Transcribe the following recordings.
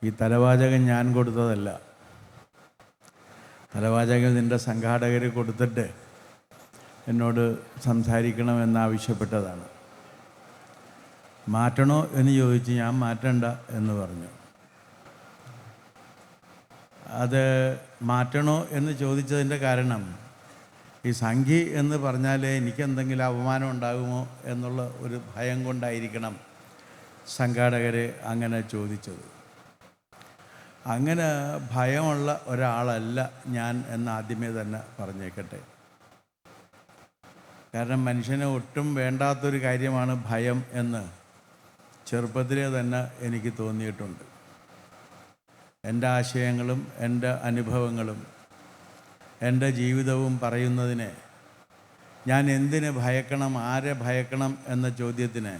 ഈ തലവാചകം ഞാൻ കൊടുത്തതല്ല. തലവാചകം നിൻ്റെ സംഘാടകർ കൊടുത്തിട്ട് എന്നോട് സംസാരിക്കണമെന്നാവശ്യപ്പെട്ടതാണ്. മാറ്റണോ എന്ന് ചോദിച്ച് ഞാൻ മാറ്റണ്ട എന്ന് പറഞ്ഞു. അത് മാറ്റണോ എന്ന് ചോദിച്ചതിൻ്റെ കാരണം ഈ സംഘി എന്ന് പറഞ്ഞാൽ എനിക്കെന്തെങ്കിലും അപമാനം ഉണ്ടാകുമോ എന്നുള്ള ഒരു ഭയം കൊണ്ടായിരിക്കണം സംഘാടകർ അങ്ങനെ ചോദിച്ചത്. അങ്ങനെ ഭയമുള്ള ഒരാളല്ല ഞാൻ എന്ന് ആദ്യമേ തന്നെ പറഞ്ഞേക്കട്ടെ. കാരണം മനുഷ്യന് ഒട്ടും വേണ്ടാത്തൊരു കാര്യമാണ് ഭയം എന്ന് ചെറുപ്പത്തിലേ തന്നെ എനിക്ക് തോന്നിയിട്ടുണ്ട്. എൻ്റെ ആശയങ്ങളും എൻ്റെ അനുഭവങ്ങളും എൻ്റെ ജീവിതവും പറയുന്നതിന് ഞാൻ എന്തിന് ഭയക്കണം, ആരെ ഭയക്കണം എന്ന ചോദ്യത്തിന്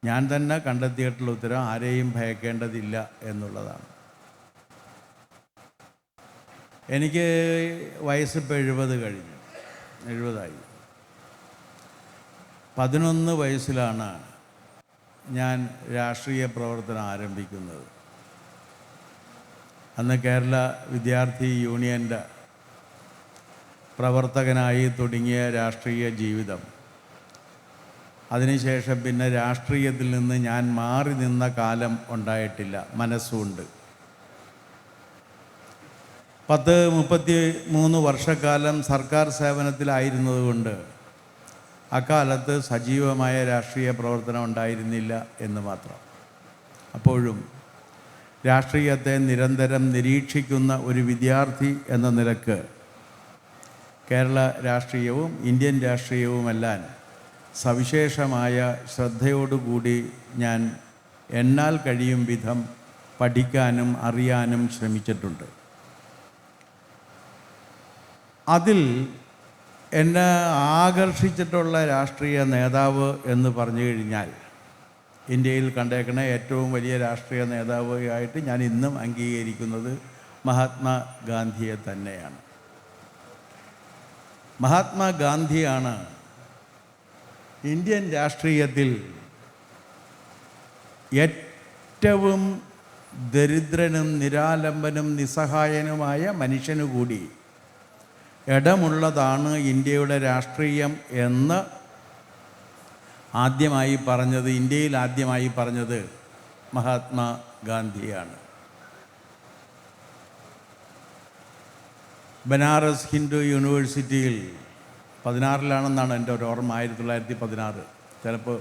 ഞാൻ തന്നെ കണ്ടെത്തിയിട്ടുള്ള ഉത്തരം ആരെയും ഭയക്കേണ്ടതില്ല എന്നുള്ളതാണ്. എനിക്ക് വയസ്സിപ്പോൾ 70 കഴിഞ്ഞു, 70ആയി. 11 വയസ്സിലാണ് ഞാൻ രാഷ്ട്രീയ പ്രവർത്തനം ആരംഭിക്കുന്നത്. അന്ന് കേരള വിദ്യാർത്ഥി യൂണിയൻ്റെ പ്രവർത്തകനായി തുടങ്ങിയ രാഷ്ട്രീയ ജീവിതം, അതിനുശേഷം പിന്നെ രാഷ്ട്രീയത്തിൽ നിന്ന് ഞാൻ മാറി നിന്ന കാലം ഉണ്ടായിട്ടില്ല. മനസ്സുണ്ട്. 33 വർഷക്കാലം സർക്കാർ സേവനത്തിലായിരുന്നതുകൊണ്ട് അക്കാലത്ത് സജീവമായ രാഷ്ട്രീയ പ്രവർത്തനം ഉണ്ടായിരുന്നില്ല എന്ന് മാത്രം. അപ്പോഴും രാഷ്ട്രീയത്തെ നിരന്തരം നിരീക്ഷിക്കുന്ന ഒരു വിദ്യാർത്ഥി എന്ന നിലക്ക് കേരള രാഷ്ട്രീയവും ഇന്ത്യൻ രാഷ്ട്രീയവുമെല്ലാം സവിശേഷമായ ശ്രദ്ധയോടുകൂടി ഞാൻ എന്നാൽ കഴിയും വിധം പഠിക്കാനും അറിയാനും ശ്രമിച്ചിട്ടുണ്ട്. അതിൽ എന്നെ ആകർഷിച്ചിട്ടുള്ള രാഷ്ട്രീയ നേതാവ് എന്ന് പറഞ്ഞു കഴിഞ്ഞാൽ ഇന്ത്യയിൽ കണ്ടേക്കുന്ന ഏറ്റവും വലിയ രാഷ്ട്രീയ നേതാവായിട്ട് ഞാൻ ഇന്നും അംഗീകരിക്കുന്നത് മഹാത്മാഗാന്ധിയെ തന്നെയാണ്. മഹാത്മാഗാന്ധിയാണ് ഇന്ത്യൻ രാഷ്ട്രീയത്തിൽ ഏറ്റവും ദരിദ്രനും നിരാലംബനും നിസ്സഹായനുമായ മനുഷ്യനു കൂടി ഇടമുള്ളതാണ് ഇന്ത്യയുടെ രാഷ്ട്രീയം എന്ന് ആദ്യമായി പറഞ്ഞത്, ഇന്ത്യയിൽ ആദ്യമായി പറഞ്ഞത് മഹാത്മാഗാന്ധിയാണ്. ബനാറസ് ഹിന്ദു യൂണിവേഴ്സിറ്റിയിൽ 16-ലാണെന്നാണ് എൻ്റെ ഒരു ഓർമ്മ, 1916 ചിലപ്പോൾ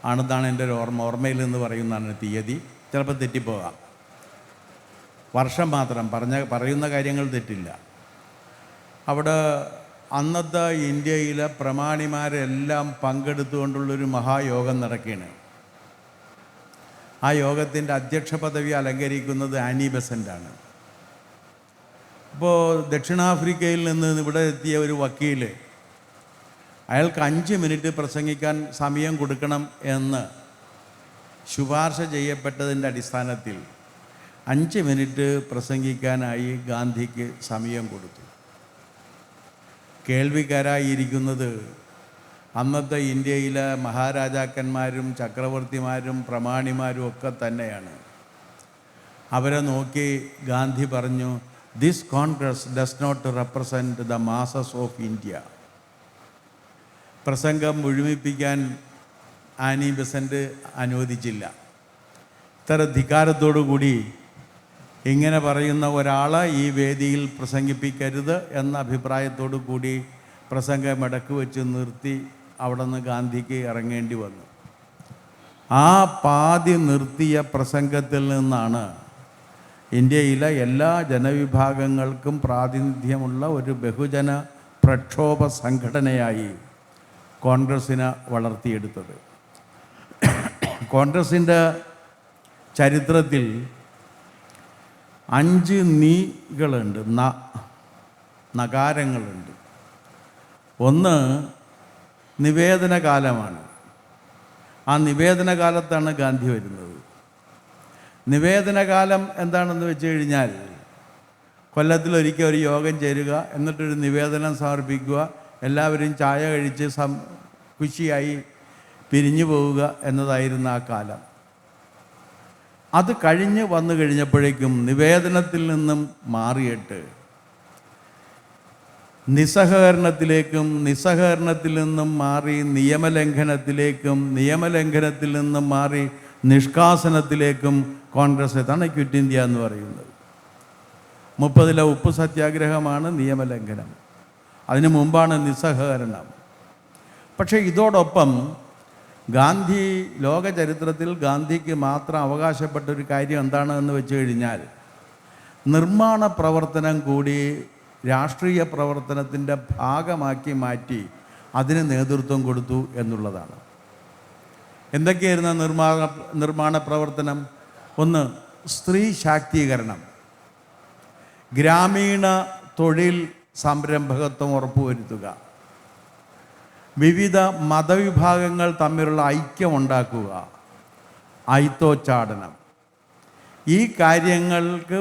ആണെന്നാണ് എൻ്റെ ഒരു ഓർമ്മയിൽ നിന്ന് പറയുന്നതാണ് തീയതി. ചിലപ്പോൾ തെറ്റിപ്പോകാം, വർഷം മാത്രം പറയുന്ന കാര്യങ്ങൾ തെറ്റില്ല. അവിടെ അന്നത്തെ ഇന്ത്യയിലെ പ്രമാണിമാരെല്ലാം പങ്കെടുത്തുകൊണ്ടുള്ളൊരു മഹായോഗം നടക്കുകയാണ്. ആ യോഗത്തിൻ്റെ അധ്യക്ഷ പദവി അലങ്കരിക്കുന്നത് ആനി ബെസൻ്റാണ്. ഇപ്പോൾ ദക്ഷിണാഫ്രിക്കയിൽ നിന്ന് ഇവിടെ എത്തിയ ഒരു വക്കീൽ, അയാൾക്ക് 5 മിനിറ്റ് പ്രസംഗിക്കാൻ സമയം കൊടുക്കണം എന്ന് ശുപാർശ ചെയ്യപ്പെട്ടതിൻ്റെ അടിസ്ഥാനത്തിൽ 5 മിനിറ്റ് പ്രസംഗിക്കാനായി ഗാന്ധിക്ക് സമയം കൊടുത്തു. കേൾവിക്കാരായിരിക്കുന്നത് അന്നത്തെ ഇന്ത്യയിലെ മഹാരാജാക്കന്മാരും ചക്രവർത്തിമാരും പ്രമാണിമാരും ഒക്കെ തന്നെയാണ്. അവരെ നോക്കി ഗാന്ധി പറഞ്ഞു, this Congress does not represent the masses of India. പ്രസംഗം മുഴുമിപ്പിക്കാൻ ആനി ബെസൻ്റ് അനുവദിച്ചില്ല. ഇത്ര ധിക്കാരത്തോടു കൂടി ഇങ്ങനെ പറയുന്ന ഒരാളെ ഈ വേദിയിൽ പ്രസംഗിപ്പിക്കരുത് എന്ന അഭിപ്രായത്തോടു കൂടി പ്രസംഗം ഇടക്ക് വെച്ച് നിർത്തി അവിടെ നിന്ന് ഗാന്ധിക്ക് ഇറങ്ങേണ്ടി വന്നു. ആ പാതി നിർത്തിയ പ്രസംഗത്തിൽ നിന്നാണ് ഇന്ത്യയിലെ എല്ലാ ജനവിഭാഗങ്ങൾക്കും പ്രാതിനിധ്യമുള്ള ഒരു ബഹുജന പ്രക്ഷോഭ സംഘടനയായി കോൺഗ്രസ്സിനെ വളർത്തിയെടുത്തത്. കോൺഗ്രസിൻ്റെ ചരിത്രത്തിൽ 5 നീകളുണ്ട്, നകാരങ്ങളുണ്ട്. ഒന്ന് നിവേദന കാലമാണ്. ആ നിവേദന കാലത്താണ് ഗാന്ധി വരുന്നത്. നിവേദന കാലം എന്താണെന്ന് വെച്ച് കഴിഞ്ഞാൽ കൊല്ലത്തിലൊരിക്കൽ ഒരു യോഗം ചേരുക, എന്നിട്ടൊരു നിവേദനം സമർപ്പിക്കുക, എല്ലാവരും ചായ കഴിച്ച് ഖുഷിയായി പിരിഞ്ഞു പോവുക എന്നതായിരുന്നു ആ കാലം. അത് കഴിഞ്ഞ് വന്നു കഴിഞ്ഞപ്പോഴേക്കും നിവേദനത്തിൽ നിന്നും മാറിയിട്ട് നിസ്സഹകരണത്തിൽ നിന്നും മാറി നിയമലംഘനത്തിലേക്കും, നിയമലംഘനത്തിൽ നിന്നും മാറി നിഷ്കാസനത്തിലേക്കും കോൺഗ്രസ് എത്താണ് ക്വിറ്റ് ഇന്ത്യ എന്ന് പറയുന്നത്. 30 ഉപ്പ് സത്യാഗ്രഹമാണ് നിയമലംഘനം, അതിനു മുമ്പാണ് നിസ്സഹകരണം. പക്ഷേ ഇതോടൊപ്പം ഗാന്ധി, ലോക ചരിത്രത്തിൽ ഗാന്ധിക്ക് മാത്രം അവകാശപ്പെട്ടൊരു കാര്യം എന്താണെന്ന് വെച്ച് കഴിഞ്ഞാൽ നിർമ്മാണ പ്രവർത്തനം കൂടി രാഷ്ട്രീയ പ്രവർത്തനത്തിൻ്റെ ഭാഗമാക്കി മാറ്റി അതിന് നേതൃത്വം കൊടുത്തു എന്നുള്ളതാണ്. എന്തൊക്കെയായിരുന്നു നിർമ്മാണ പ്രവർത്തനം? ഒന്ന്, സ്ത്രീ ശാക്തീകരണം, ഗ്രാമീണ തൊഴിൽ സംരംഭകത്വം ഉറപ്പുവരുത്തുക, വിവിധ മതവിഭാഗങ്ങൾ തമ്മിലുള്ള ഐക്യം ഉണ്ടാക്കുക, ഐത്തോച്ചാടനം. ഈ കാര്യങ്ങൾക്ക്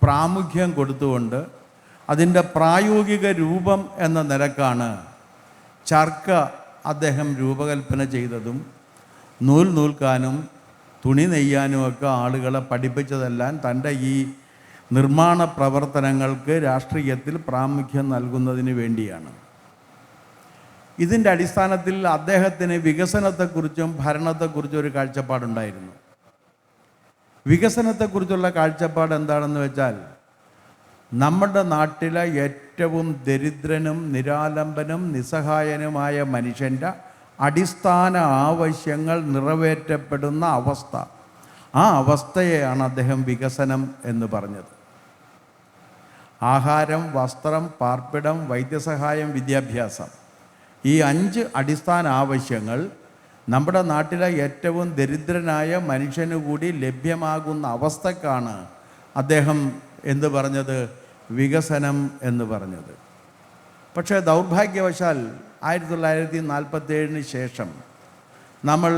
പ്രാമുഖ്യം കൊടുത്തുകൊണ്ട് അതിൻ്റെ പ്രായോഗിക രൂപം എന്ന നിലക്കാണ് ചർക്ക അദ്ദേഹം രൂപകൽപ്പന ചെയ്തതും നൂൽ നൂൽക്കാനും തുണി നെയ്യാനുമൊക്കെ ആളുകളെ പഠിപ്പിച്ചതെല്ലാം തൻ്റെ ഈ നിർമ്മാണ പ്രവർത്തനങ്ങൾക്ക് രാഷ്ട്രീയത്തിൽ പ്രാമുഖ്യം നൽകുന്നതിന് വേണ്ടിയാണ്. ഇതിൻ്റെ അടിസ്ഥാനത്തിൽ അദ്ദേഹത്തിന് വികസനത്തെക്കുറിച്ചും ഭരണത്തെക്കുറിച്ചും ഒരു കാഴ്ചപ്പാടുണ്ടായിരുന്നു. വികസനത്തെക്കുറിച്ചുള്ള കാഴ്ചപ്പാട് എന്താണെന്ന് വെച്ചാൽ, നമ്മുടെ നാട്ടിലെ ഏറ്റവും ദരിദ്രനും നിരാലംബനും നിസ്സഹായനുമായ മനുഷ്യൻ്റെ അടിസ്ഥാന ആവശ്യങ്ങൾ നിറവേറ്റപ്പെടുന്ന അവസ്ഥ, ആ അവസ്ഥയെയാണ് അദ്ദേഹം വികസനം എന്ന് പറഞ്ഞത്. ആഹാരം, വസ്ത്രം, പാർപ്പിടം, വൈദ്യസഹായം, വിദ്യാഭ്യാസം, ഈ 5 അടിസ്ഥാന ആവശ്യങ്ങൾ നമ്മുടെ നാട്ടിലെ ഏറ്റവും ദരിദ്രനായ മനുഷ്യന് കൂടി ലഭ്യമാകുന്ന അവസ്ഥക്കാണ് അദ്ദേഹം എന്ത് പറഞ്ഞത്? വികസനം എന്ന് പറഞ്ഞത്. പക്ഷേ ദൗർഭാഗ്യവശാൽ 1947 ശേഷം നമ്മൾ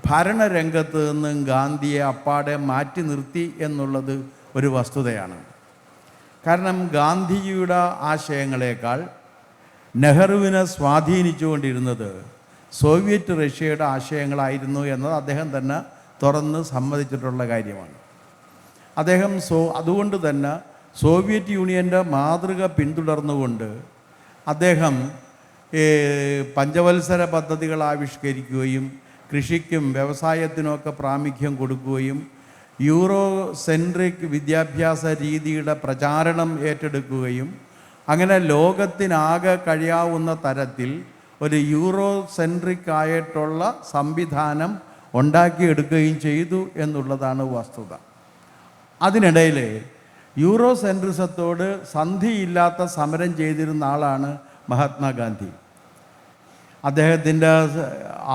ഭരണരംഗത്ത് നിന്നും ഗാന്ധിയെ അപ്പാടെ മാറ്റി നിർത്തി എന്നുള്ളത് ഒരു വസ്തുതയാണ്. കാരണം ഗാന്ധിജിയുടെ ആശയങ്ങളെക്കാൾ നെഹ്റുവിനെ സ്വാധീനിച്ചുകൊണ്ടിരുന്നത് സോവിയറ്റ് റഷ്യയുടെ ആശയങ്ങളായിരുന്നു എന്നത് അദ്ദേഹം തന്നെ തുറന്ന് സമ്മതിച്ചിട്ടുള്ള കാര്യമാണ്. അദ്ദേഹം അതുകൊണ്ട് തന്നെ സോവിയറ്റ് യൂണിയൻ്റെ മാതൃക പിന്തുടർന്നുകൊണ്ട് അദ്ദേഹം പഞ്ചവത്സര പദ്ധതികൾ ആവിഷ്കരിക്കുകയും കൃഷിക്കും വ്യവസായത്തിനുമൊക്കെ പ്രാമുഖ്യം കൊടുക്കുകയും യൂറോ സെൻട്രിക് വിദ്യാഭ്യാസ രീതിയുടെ പ്രചാരണം ഏറ്റെടുക്കുകയും അങ്ങനെ ലോകത്തിനാകെ കഴിയാവുന്ന തരത്തിൽ ഒരു യൂറോ സെൻട്രിക് ആയിട്ടുള്ള സംവിധാനം ഉണ്ടാക്കിയെടുക്കുകയും ചെയ്തു എന്നുള്ളതാണ് വസ്തുത. അതിനിടയിൽ യൂറോ സെൻട്രിസത്തോട് സന്ധിയില്ലാത്ത സമരം ചെയ്തിരുന്ന ആളാണ് മഹാത്മാഗാന്ധി. അദ്ദേഹത്തിൻ്റെ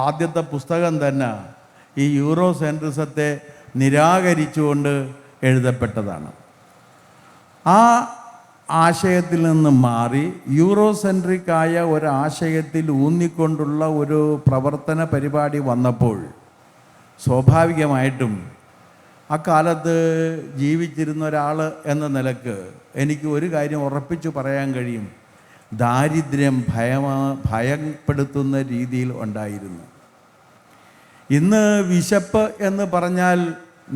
ആദ്യത്തെ പുസ്തകം തന്നെ ഈ യൂറോ സെൻട്രിസത്തെ നിരാകരിച്ചുകൊണ്ട് എഴുതപ്പെട്ടതാണ്. ആ ആശയത്തിൽ നിന്ന് മാറി യൂറോ സെൻട്രിക്കായ ഒരാശയത്തിൽ ഊന്നിക്കൊണ്ടുള്ള ഒരു പ്രവർത്തന പരിപാടി വന്നപ്പോൾ സ്വാഭാവികമായിട്ടും അക്കാലത്ത് ജീവിച്ചിരുന്ന ഒരാൾ എന്ന നിലക്ക് എനിക്ക് ഒരു കാര്യം ഉറപ്പിച്ചു പറയാൻ കഴിയും: ദാരിദ്ര്യം ഭയപ്പെടുത്തുന്ന രീതിയിൽ ഉണ്ടായിരുന്നു. ഇന്ന് വിശപ്പ് എന്ന് പറഞ്ഞാൽ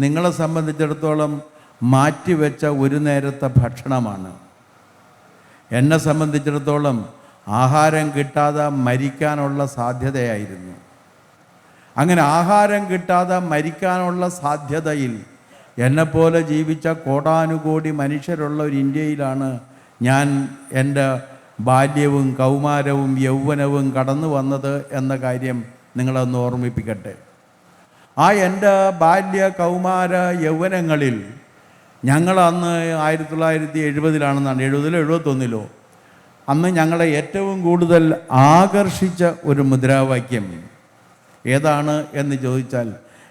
നിങ്ങളെ സംബന്ധിച്ചിടത്തോളം മാറ്റിവെച്ച ഒരു നേരത്തെ ഭക്ഷണമാണ്. എന്നെ സംബന്ധിച്ചിടത്തോളം ആഹാരം കിട്ടാതെ മരിക്കാനുള്ള സാധ്യതയായിരുന്നു. അങ്ങനെ ആഹാരം കിട്ടാതെ മരിക്കാനുള്ള സാധ്യതയിൽ എന്നെപ്പോലെ ജീവിച്ച കോടാനുകോടി മനുഷ്യരുള്ള ഒരു ഇന്ത്യയിലാണ് ഞാൻ എൻ്റെ ബാല്യവും കൗമാരവും യൗവനവും കടന്നു വന്നത് എന്ന കാര്യം നിങ്ങളൊന്ന് ഓർമ്മിപ്പിക്കട്ടെ. ആ എൻ്റെ ബാല്യ കൗമാര യൗവനങ്ങളിൽ ഞങ്ങൾ അന്ന് 1970-ലാണെന്നാണ്, 70-71 അന്ന് ഞങ്ങളെ ഏറ്റവും കൂടുതൽ ആകർഷിച്ച ഒരു മുദ്രാവാക്യം ഏതാണ് എന്ന് ചോദിച്ചാൽ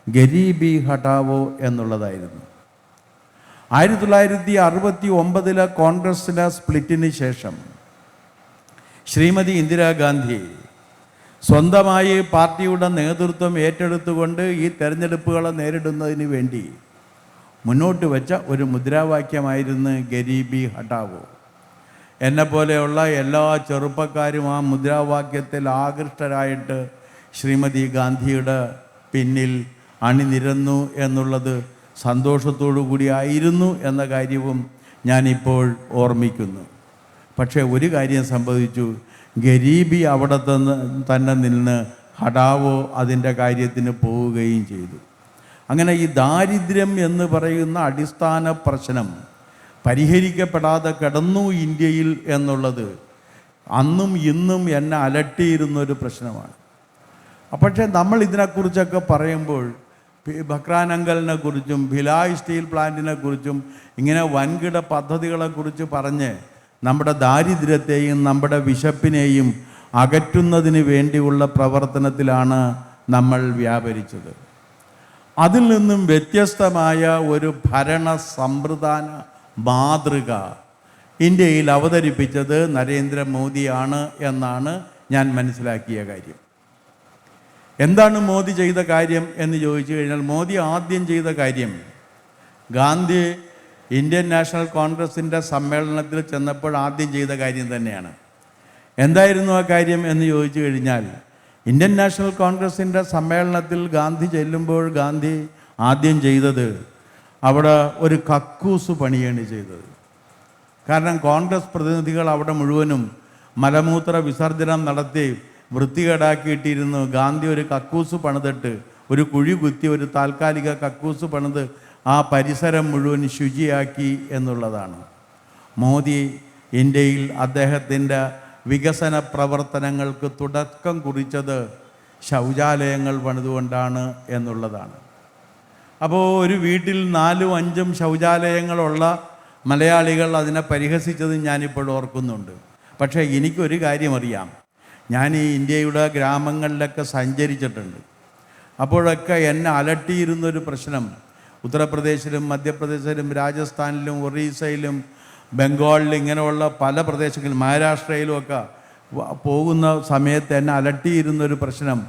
ഗരീബി ഹട്ടാവോ എന്നുള്ളതായിരുന്നു. 1969 കോൺഗ്രസിലെ സ്പ്ലിറ്റിന് ശേഷം ശ്രീമതി ഇന്ദിരാഗാന്ധി സ്വന്തമായി പാർട്ടിയുടെ നേതൃത്വം ഏറ്റെടുത്തുകൊണ്ട് ഈ തെരഞ്ഞെടുപ്പുകളെ നേരിടുന്നതിന് വേണ്ടി മുന്നോട്ട് വെച്ച ഒരു മുദ്രാവാക്യമായിരുന്നു ഗരീബി ഹട്ടാവോ. എന്നെപ്പോലെയുള്ള എല്ലാ ചെറുപ്പക്കാരും ആ മുദ്രാവാക്യത്തിൽ ആകൃഷ്ടരായിട്ട് ശ്രീമതി ഗാന്ധിയുടെ പിന്നിൽ അണിനിരന്നു എന്നുള്ളത് സന്തോഷത്തോടു കൂടിയായിരുന്നു എന്ന കാര്യവും ഞാനിപ്പോൾ ഓർമ്മിക്കുന്നു. പക്ഷേ ഒരു കാര്യം സംഭവിച്ചു. ഗരീബി അവിടെ തന്നെ നിന്ന് ഹഠാവോ അതിൻ്റെ കാര്യത്തിന് പോവുകയും ചെയ്തു. അങ്ങനെ ഈ ദാരിദ്ര്യം എന്ന് പറയുന്ന അടിസ്ഥാന പ്രശ്നം പരിഹരിക്കപ്പെടാതെ കിടന്നു ഇന്ത്യയിൽ എന്നുള്ളത് അന്നും ഇന്നും എന്നെ അലട്ടിയിരുന്നൊരു പ്രശ്നമാണ്. പക്ഷേ നമ്മൾ ഇതിനെക്കുറിച്ചൊക്കെ പറയുമ്പോൾ ബക്രാൻ അങ്കലിനെ കുറിച്ചും ഭിലായ് സ്റ്റീൽ പ്ലാന്റിനെ കുറിച്ചും ഇങ്ങനെ വൻകിട പദ്ധതികളെക്കുറിച്ച് പറഞ്ഞ് നമ്മുടെ ദാരിദ്ര്യത്തെയും നമ്മുടെ വിശപ്പിനെയും അകറ്റുന്നതിന് വേണ്ടിയുള്ള പ്രവർത്തനത്തിലാണ് നമ്മൾ വ്യാപരിച്ചത്. അതിൽ നിന്നും വ്യത്യസ്തമായ ഒരു ഭരണ സമ്പ്രദായ മാതൃക ഇന്ത്യയിൽ അവതരിപ്പിച്ചത് നരേന്ദ്രമോദിയാണ് എന്നാണ് ഞാൻ മനസ്സിലാക്കിയ കാര്യം. എന്താണ് മോദി ചെയ്ത കാര്യം എന്ന് ചോദിച്ചു കഴിഞ്ഞാൽ, മോദി ആദ്യം ചെയ്ത കാര്യം, ഗാന്ധി ഇന്ത്യൻ നാഷണൽ കോൺഗ്രസിൻ്റെ സമ്മേളനത്തിൽ ചെന്നപ്പോൾ ആദ്യം ചെയ്ത കാര്യം തന്നെയാണ്. എന്തായിരുന്നു ആ കാര്യം എന്ന് ചോദിച്ചു കഴിഞ്ഞാൽ, ഇന്ത്യൻ നാഷണൽ കോൺഗ്രസിൻ്റെ സമ്മേളനത്തിൽ ഗാന്ധി ചെല്ലുമ്പോൾ ഗാന്ധി ആദ്യം ചെയ്തത് അവിടെ ഒരു കക്കൂസ് പണിയാണ് ചെയ്തത്. കാരണം കോൺഗ്രസ് പ്രതിനിധികൾ അവിടെ മുഴുവനും മലമൂത്ര വിസർജനം നടത്തി വൃത്തികേടാക്കിയിട്ടിരുന്നു. ഗാന്ധി ഒരു കക്കൂസ് പണിതിട്ട്, ഒരു കുഴി കുത്തി ഒരു താൽക്കാലിക കക്കൂസ് പണിത് ആ പരിസരം മുഴുവൻ ശുചിയാക്കി എന്നുള്ളതാണ്. മോദി ഇന്ത്യയിൽ അദ്ദേഹത്തിൻ്റെ വികസന പ്രവർത്തനങ്ങൾക്ക് തുടക്കം കുറിച്ചത് ശൗചാലയങ്ങൾ പണിതുകൊണ്ടാണ് എന്നുള്ളതാണ്. അപ്പോൾ ഒരു വീട്ടിൽ 4-5 ശൗചാലയങ്ങളുള്ള മലയാളികൾ അതിനെ പരിഹസിച്ചത് ഞാനിപ്പോൾ ഓർക്കുന്നുണ്ട്. പക്ഷേ എനിക്കൊരു കാര്യം അറിയാം. ഞാൻ ഈ ഇന്ത്യയുടെ ഗ്രാമങ്ങളിലൊക്കെ സഞ്ചരിച്ചിട്ടുണ്ട്. അപ്പോഴൊക്കെ എന്നെ അലട്ടിയിരുന്നൊരു പ്രശ്നം, ഉത്തർപ്രദേശിലും മധ്യപ്രദേശിലും രാജസ്ഥാനിലും ഒറീസയിലും ബംഗാളിലും ഇങ്ങനെയുള്ള പല പ്രദേശങ്ങളിലും മഹാരാഷ്ട്രയിലുമൊക്കെ പോകുന്ന സമയത്ത് എന്നെ അലട്ടിയിരുന്നൊരു പ്രശ്നം,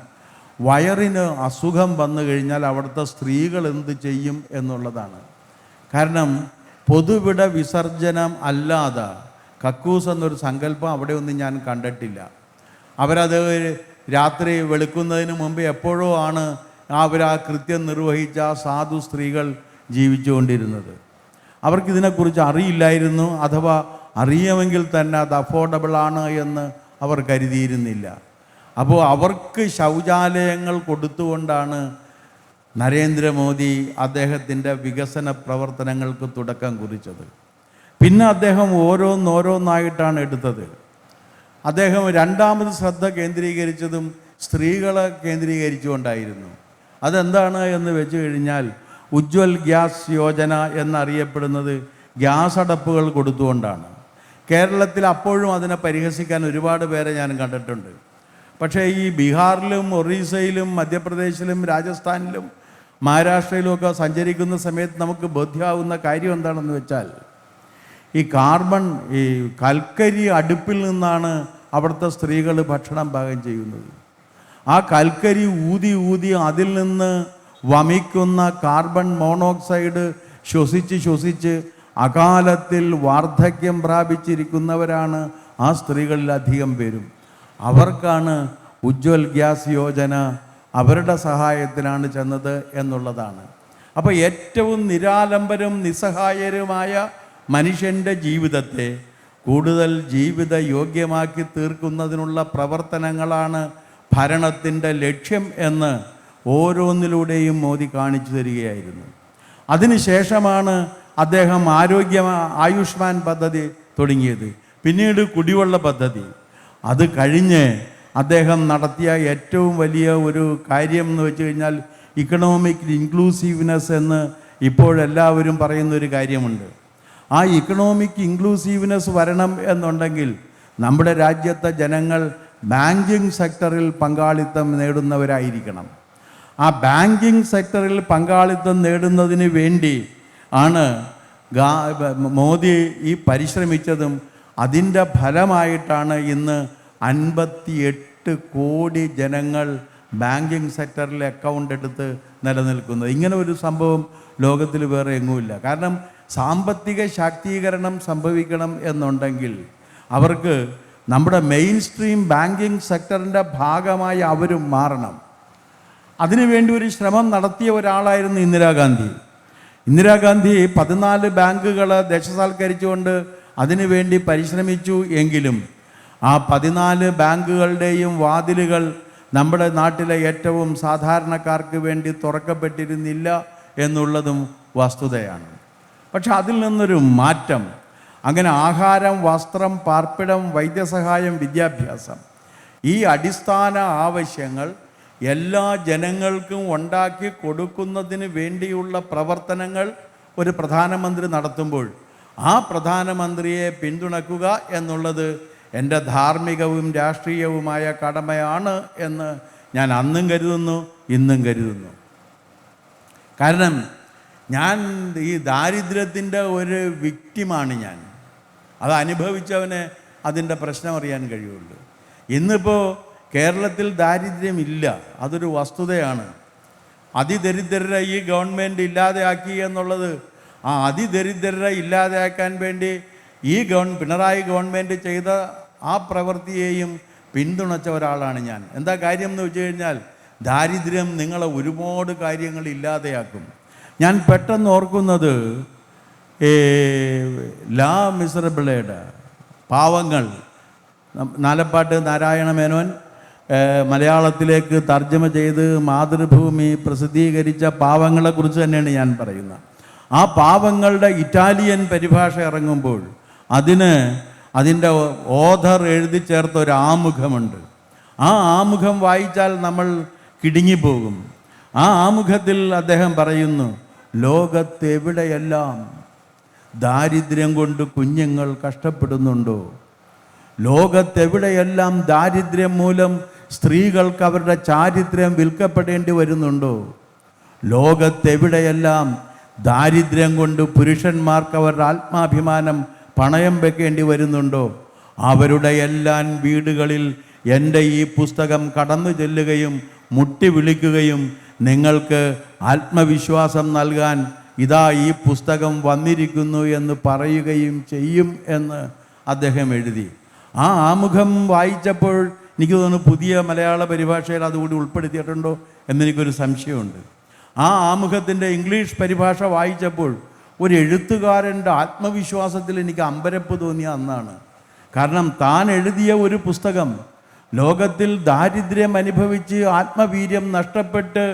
വയറിന് അസുഖം വന്നു കഴിഞ്ഞാൽ അവിടുത്തെ സ്ത്രീകൾ എന്ത് ചെയ്യും എന്നുള്ളതാണ്. കാരണം പൊതുവിട വിസർജനം അല്ലാതെ കക്കൂസ് എന്നൊരു സങ്കല്പം അവിടെ ഒന്നും ഞാൻ കണ്ടിട്ടില്ല. അവരത് രാത്രി വെളുക്കുന്നതിന് മുമ്പ് എപ്പോഴോ ആണ് അവർ ആ കൃത്യം നിർവഹിച്ച സാധു സ്ത്രീകൾ ജീവിച്ചുകൊണ്ടിരുന്നത്. അവർക്കിതിനെക്കുറിച്ച് അറിയില്ലായിരുന്നു, അഥവാ അറിയുമെങ്കിൽ തന്നെ അത് അഫോർഡബിൾ ആണ് എന്ന് അവർ കരുതിയിരുന്നില്ല. അപ്പോൾ അവർക്ക് ശൗചാലയങ്ങൾ കൊടുത്തുകൊണ്ടാണ് നരേന്ദ്രമോദി അദ്ദേഹത്തിൻ്റെ വികസന പ്രവർത്തനങ്ങൾക്ക് തുടക്കം കുറിച്ചത്. പിന്നെ അദ്ദേഹം ഓരോന്നോരോന്നായിട്ടാണ് എടുത്തത്. അദ്ദേഹം രണ്ടാമത് ശ്രദ്ധ കേന്ദ്രീകരിച്ചതും സ്ത്രീകളെ കേന്ദ്രീകരിച്ചുകൊണ്ടായിരുന്നു. അതെന്താണ് എന്ന് വെച്ച് കഴിഞ്ഞാൽ, ഉജ്ജ്വൽ ഗ്യാസ് യോജന എന്നറിയപ്പെടുന്നത് ഗ്യാസ് അടപ്പുകൾ കൊടുത്തുകൊണ്ടാണ്. കേരളത്തിൽ അപ്പോഴും അതിനെ പരിഹസിക്കാൻ ഒരുപാട് പേരെ ഞാൻ കണ്ടിട്ടുണ്ട്. പക്ഷേ ഈ ബീഹാറിലും ഒറീസയിലും മധ്യപ്രദേശിലും രാജസ്ഥാനിലും മഹാരാഷ്ട്രയിലുമൊക്കെ സഞ്ചരിക്കുന്ന സമയത്ത് നമുക്ക് ബോധ്യമാവുന്ന കാര്യം എന്താണെന്ന് വെച്ചാൽ, ഈ കൽക്കരി അടുപ്പിൽ നിന്നാണ് അവിടുത്തെ സ്ത്രീകൾ ഭക്ഷണം പാകം ചെയ്യുന്നത്. ആ കൽക്കരി ഊതി അതിൽ നിന്ന് വമിക്കുന്ന കാർബൺ മോണോക്സൈഡ് ശ്വസിച്ച് അകാലത്തിൽ വാർദ്ധക്യം പ്രാപിച്ചിരിക്കുന്നവരാണ് ആ സ്ത്രീകളിൽ അധികം പേരും. അവർക്കാണ് ഉജ്ജ്വൽ ഗ്യാസ് യോജന അവരുടെ സഹായത്തിനാണ് ചെന്നത് എന്നുള്ളതാണ്. അപ്പോൾ ഏറ്റവും നിരാലംബരും നിസ്സഹായരുമായ മനുഷ്യൻ്റെ ജീവിതത്തെ കൂടുതൽ ജീവിത യോഗ്യമാക്കി തീർക്കുന്നതിനുള്ള പ്രവർത്തനങ്ങളാണ് ഭരണത്തിൻ്റെ ലക്ഷ്യം എന്ന് ഓരോന്നിലൂടെയും മോദി കാണിച്ചു തരികയായിരുന്നു. അതിനുശേഷമാണ് അദ്ദേഹം ആയുഷ്മാൻ പദ്ധതി തുടങ്ങിയത്, പിന്നീട് കുടിവെള്ള പദ്ധതി. അത് കഴിഞ്ഞ് അദ്ദേഹം നടത്തിയ ഏറ്റവും വലിയ ഒരു കാര്യം എന്ന് വെച്ച് കഴിഞ്ഞാൽ ഇക്കണോമിക് ഇൻക്ലൂസീവ്നെസ് എന്ന് ഇപ്പോഴെല്ലാവരും പറയുന്നൊരു കാര്യമുണ്ട്. ആ ഇക്കണോമിക് ഇൻക്ലൂസീവ്നെസ് വരണം എന്നുണ്ടെങ്കിൽ നമ്മുടെ രാജ്യത്തെ ജനങ്ങൾ ബാങ്കിങ് സെക്ടറിൽ പങ്കാളിത്തം നേടുന്നവരായിരിക്കണം. ആ ബാങ്കിങ് സെക്ടറിൽ പങ്കാളിത്തം നേടുന്നതിന് വേണ്ടി ആണ് മോദി ഈ പരിശ്രമിച്ചതും അതിൻ്റെ ഫലമായിട്ടാണ് ഇന്ന് 58 കോടി ജനങ്ങൾ ബാങ്കിങ് സെക്ടറിൽ അക്കൗണ്ട് എടുത്ത് നിലനിൽക്കുന്നത്. ഇങ്ങനെ ഒരു സംഭവം ലോകത്തിൽ വേറെ എങ്ങുമില്ല. കാരണം സാമ്പത്തിക ശാക്തീകരണം സംഭവിക്കണം എന്നുണ്ടെങ്കിൽ അവർക്ക് നമ്മുടെ മെയിൻ സ്ട്രീം ബാങ്കിങ് സെക്ടറിൻ്റെ ഭാഗമായി അവരും മാറണം. അതിനുവേണ്ടി ഒരു ശ്രമം നടത്തിയ ഒരാളായിരുന്നു ഇന്ദിരാഗാന്ധി. ഇന്ദിരാഗാന്ധി 14 ബാങ്കുകൾ ദേശസാൽക്കരിച്ചുകൊണ്ട് അതിനുവേണ്ടി പരിശ്രമിച്ചു. എങ്കിലും ആ 14 ബാങ്കുകളുടെയും വാതിലുകൾ നമ്മുടെ നാട്ടിലെ ഏറ്റവും സാധാരണക്കാർക്ക് വേണ്ടി തുറക്കപ്പെട്ടിരുന്നില്ല എന്നുള്ളതും വസ്തുതയാണ്. പക്ഷെ അതിൽ നിന്നൊരു മാറ്റം, അങ്ങനെ ആഹാരം, വസ്ത്രം, പാർപ്പിടം, വൈദ്യസഹായം, വിദ്യാഭ്യാസം, ഈ അടിസ്ഥാന ആവശ്യങ്ങൾ എല്ലാ ജനങ്ങൾക്കും ഉണ്ടാക്കി കൊടുക്കുന്നതിന് വേണ്ടിയുള്ള പ്രവർത്തനങ്ങൾ ഒരു പ്രധാനമന്ത്രി നടത്തുമ്പോൾ ആ പ്രധാനമന്ത്രിയെ പിന്തുണക്കുക എന്നുള്ളത് എൻ്റെ ധാർമ്മികവും രാഷ്ട്രീയവുമായ കടമയാണ് എന്ന് ഞാൻ അന്നും കരുതുന്നു, ഇന്നും കരുതുന്നു. കാരണം ഞാൻ ഈ ദാരിദ്ര്യത്തിൻ്റെ ഒരു വിക്ടിമാണ്. ഞാൻ അത് അനുഭവിച്ചവന് അതിൻ്റെ പ്രശ്നം അറിയാൻ കഴിയുള്ളൂ. ഇന്നിപ്പോൾ കേരളത്തിൽ ദാരിദ്ര്യമില്ല, അതൊരു വസ്തുതയാണ്. അതിദരിദ്രരെ ഈ ഗവൺമെൻറ് ഇല്ലാതെയാക്കി എന്നുള്ളത്, ആ അതിദരിദ്രരെ ഇല്ലാതെയാക്കാൻ വേണ്ടി ഈ പിണറായി ഗവൺമെൻറ് ചെയ്ത ആ പ്രവൃത്തിയെയും പിന്തുണച്ച ഒരാളാണ് ഞാൻ. എന്താ കാര്യം എന്ന് വെച്ച് കഴിഞ്ഞാൽ, ദാരിദ്ര്യം നിങ്ങളെ ഒരുപാട് കാര്യങ്ങൾ ഇല്ലാതെയാക്കും. ഞാൻ പെട്ടെന്ന് ഓർക്കുന്നത് ലാ മിസറബിളയുടെ പാവങ്ങൾ, നാലപ്പാട്ട് നാരായണ മേനോൻ മലയാളത്തിലേക്ക് തർജ്ജമ ചെയ്ത് മാതൃഭൂമി പ്രസിദ്ധീകരിച്ച പാവങ്ങളെക്കുറിച്ച് തന്നെയാണ് ഞാൻ പറയുന്നത്. ആ പാവങ്ങളുടെ ഇറ്റാലിയൻ പരിഭാഷ ഇറങ്ങുമ്പോൾ അതിൻ്റെ ഓഥർ എഴുതി ചേർത്ത ഒരു ആമുഖമുണ്ട്. ആ ആമുഖം വായിച്ചാൽ നമ്മൾ കിടുങ്ങിപ്പോകും. ആ ആമുഖത്തിൽ അദ്ദേഹം പറയുന്നു, ലോകത്തെവിടെയെല്ലാം ദാരിദ്ര്യം കൊണ്ട് കുഞ്ഞുങ്ങൾ കഷ്ടപ്പെടുന്നുണ്ടോ, ലോകത്തെവിടെയെല്ലാം ദാരിദ്ര്യം മൂലം സ്ത്രീകൾക്ക് അവരുടെ ചാരിത്രം വിൽക്കപ്പെടേണ്ടി വരുന്നുണ്ടോ, ലോകത്തെവിടെയെല്ലാം ദാരിദ്ര്യം കൊണ്ട് പുരുഷന്മാർക്ക് അവരുടെ ആത്മാഭിമാനം പണയം വെക്കേണ്ടി വരുന്നുണ്ടോ, അവരുടെ എല്ലാ വീടുകളിൽ എൻ്റെ ഈ പുസ്തകം കടന്നു ചെല്ലുകയും മുട്ടി വിളിക്കുകയും നിങ്ങൾക്ക് ആത്മവിശ്വാസം നൽകാൻ ഇതാ ഈ പുസ്തകം വന്നിരിക്കുന്നു എന്ന് പറയുകയും ചെയ്യും എന്ന് അദ്ദേഹം എഴുതി. ആ ആമുഖം വായിച്ചപ്പോൾ എനിക്ക് തോന്നുന്നു പുതിയ മലയാള പരിഭാഷയിൽ അതുകൂടി ഉൾപ്പെടുത്തിയിട്ടുണ്ടോ എന്നെനിക്കൊരു സംശയമുണ്ട്. ആ ആമുഖത്തിൻ്റെ ഇംഗ്ലീഷ് പരിഭാഷ വായിച്ചപ്പോൾ ഒരു എഴുത്തുകാരൻ്റെ ആത്മവിശ്വാസത്തിൽ എനിക്ക് അമ്പരപ്പ് തോന്നിയ അന്നാണ്. കാരണം താൻ എഴുതിയ ഒരു പുസ്തകം ലോകത്തിൽ ദാരിദ്ര്യം അനുഭവിച്ച് ആത്മവീര്യം നഷ്ടപ്പെട്ട്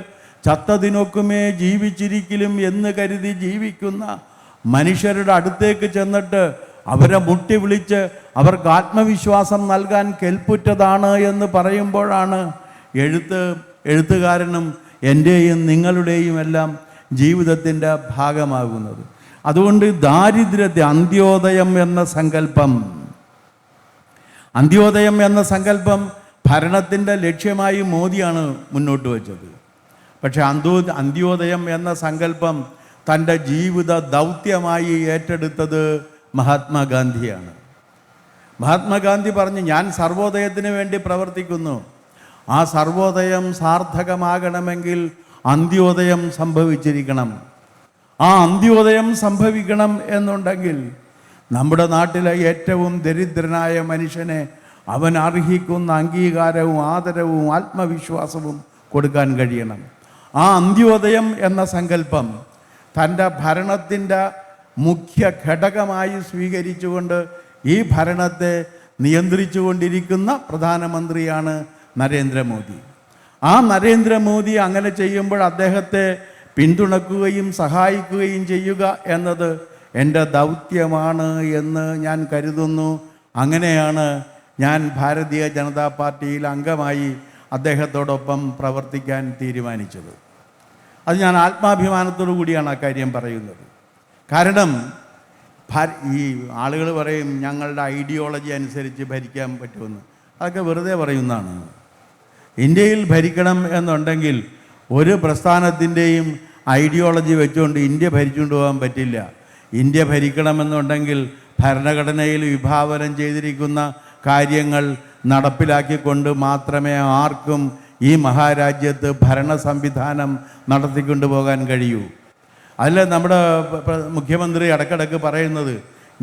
ചത്തതിനൊക്കുമേ ജീവിച്ചിരിക്കലും എന്ന് കരുതി ജീവിക്കുന്ന മനുഷ്യരുടെ അടുത്തേക്ക് ചെന്നിട്ട് അവരെ മുട്ടി വിളിച്ച് അവർക്ക് ആത്മവിശ്വാസം നൽകാൻ കെൽപ്പുറ്റതാണ് എന്ന് പറയുമ്പോഴാണ് എഴുത്തുകാരനും എൻ്റെയും നിങ്ങളുടെയും എല്ലാം ജീവിതത്തിൻ്റെ ഭാഗമാകുന്നത്. അതുകൊണ്ട് ദാരിദ്ര്യത്തെ അന്ത്യോദയം എന്ന സങ്കല്പം ഭരണത്തിൻ്റെ ലക്ഷ്യമായി മോദിയാണ് മുന്നോട്ട് വച്ചത്. പക്ഷെ അന്ത്യോദയം എന്ന സങ്കല്പം തൻ്റെ ജീവിത ദൗത്യമായി ഏറ്റെടുത്തത് മഹാത്മാഗാന്ധിയാണ്. മഹാത്മാഗാന്ധി പറഞ്ഞു, ഞാൻ സർവോദയത്തിന് വേണ്ടി പ്രവർത്തിക്കുന്നു. ആ സർവോദയം സാർത്ഥകമാകണമെങ്കിൽ അന്ത്യോദയം സംഭവിച്ചിരിക്കണം. ആ അന്ത്യോദയം സംഭവിക്കണം എന്നുണ്ടെങ്കിൽ നമ്മുടെ നാട്ടിലെ ഏറ്റവും ദരിദ്രനായ മനുഷ്യനെ അവൻ അർഹിക്കുന്ന അംഗീകാരവും ആദരവും ആത്മവിശ്വാസവും കൊടുക്കാൻ കഴിയണം. ആ അന്ത്യോദയം എന്ന സങ്കല്പം തൻ്റെ ഭരണത്തിൻ്റെ മുഖ്യ ഘടകമായി സ്വീകരിച്ചുകൊണ്ട് ഈ ഭരണത്തെ നിയന്ത്രിച്ചു കൊണ്ടിരിക്കുന്ന പ്രധാനമന്ത്രിയാണ് നരേന്ദ്രമോദി. ആ നരേന്ദ്രമോദി അങ്ങനെ ചെയ്യുമ്പോൾ അദ്ദേഹത്തെ പിന്തുണക്കുകയും സഹായിക്കുകയും ചെയ്യുക എന്നത് എൻ്റെ ദൗത്യമാണ് എന്ന് ഞാൻ കരുതുന്നു. അങ്ങനെയാണ് ഞാൻ ഭാരതീയ ജനതാ പാർട്ടിയിൽ അംഗമായി അദ്ദേഹത്തോടൊപ്പം പ്രവർത്തിക്കാൻ തീരുമാനിച്ചത്. അത് ഞാൻ ആത്മാഭിമാനത്തോടു കൂടിയാണ് ആ കാര്യം പറയുന്നത്. കാരണം ഈ ആളുകൾ പറയും ഞങ്ങളുടെ ഐഡിയോളജി അനുസരിച്ച് ഭരിക്കാൻ പറ്റുമെന്ന്. അതൊക്കെ വെറുതെ പറയുന്നതാണ്. ഇന്ത്യയിൽ ഭരിക്കണം എന്നുണ്ടെങ്കിൽ ഒരു പ്രസ്ഥാനത്തിൻ്റെയും ഐഡിയോളജി വെച്ചുകൊണ്ട് ഇന്ത്യ ഭരിച്ചുകൊണ്ട് പോകാൻ പറ്റില്ല. ഇന്ത്യ ഭരിക്കണമെന്നുണ്ടെങ്കിൽ ഭരണഘടനയിൽ വിഭാവനം ചെയ്തിരിക്കുന്ന കാര്യങ്ങൾ നടപ്പിലാക്കിക്കൊണ്ട് മാത്രമേ ആർക്കും ഈ മഹാരാജ്യത്ത് ഭരണ സംവിധാനം നടത്തിക്കൊണ്ടു പോകാൻ കഴിയൂ. അതിൽ നമ്മുടെ മുഖ്യമന്ത്രി ഇടയ്ക്കിടയ്ക്ക് പറയുന്നത്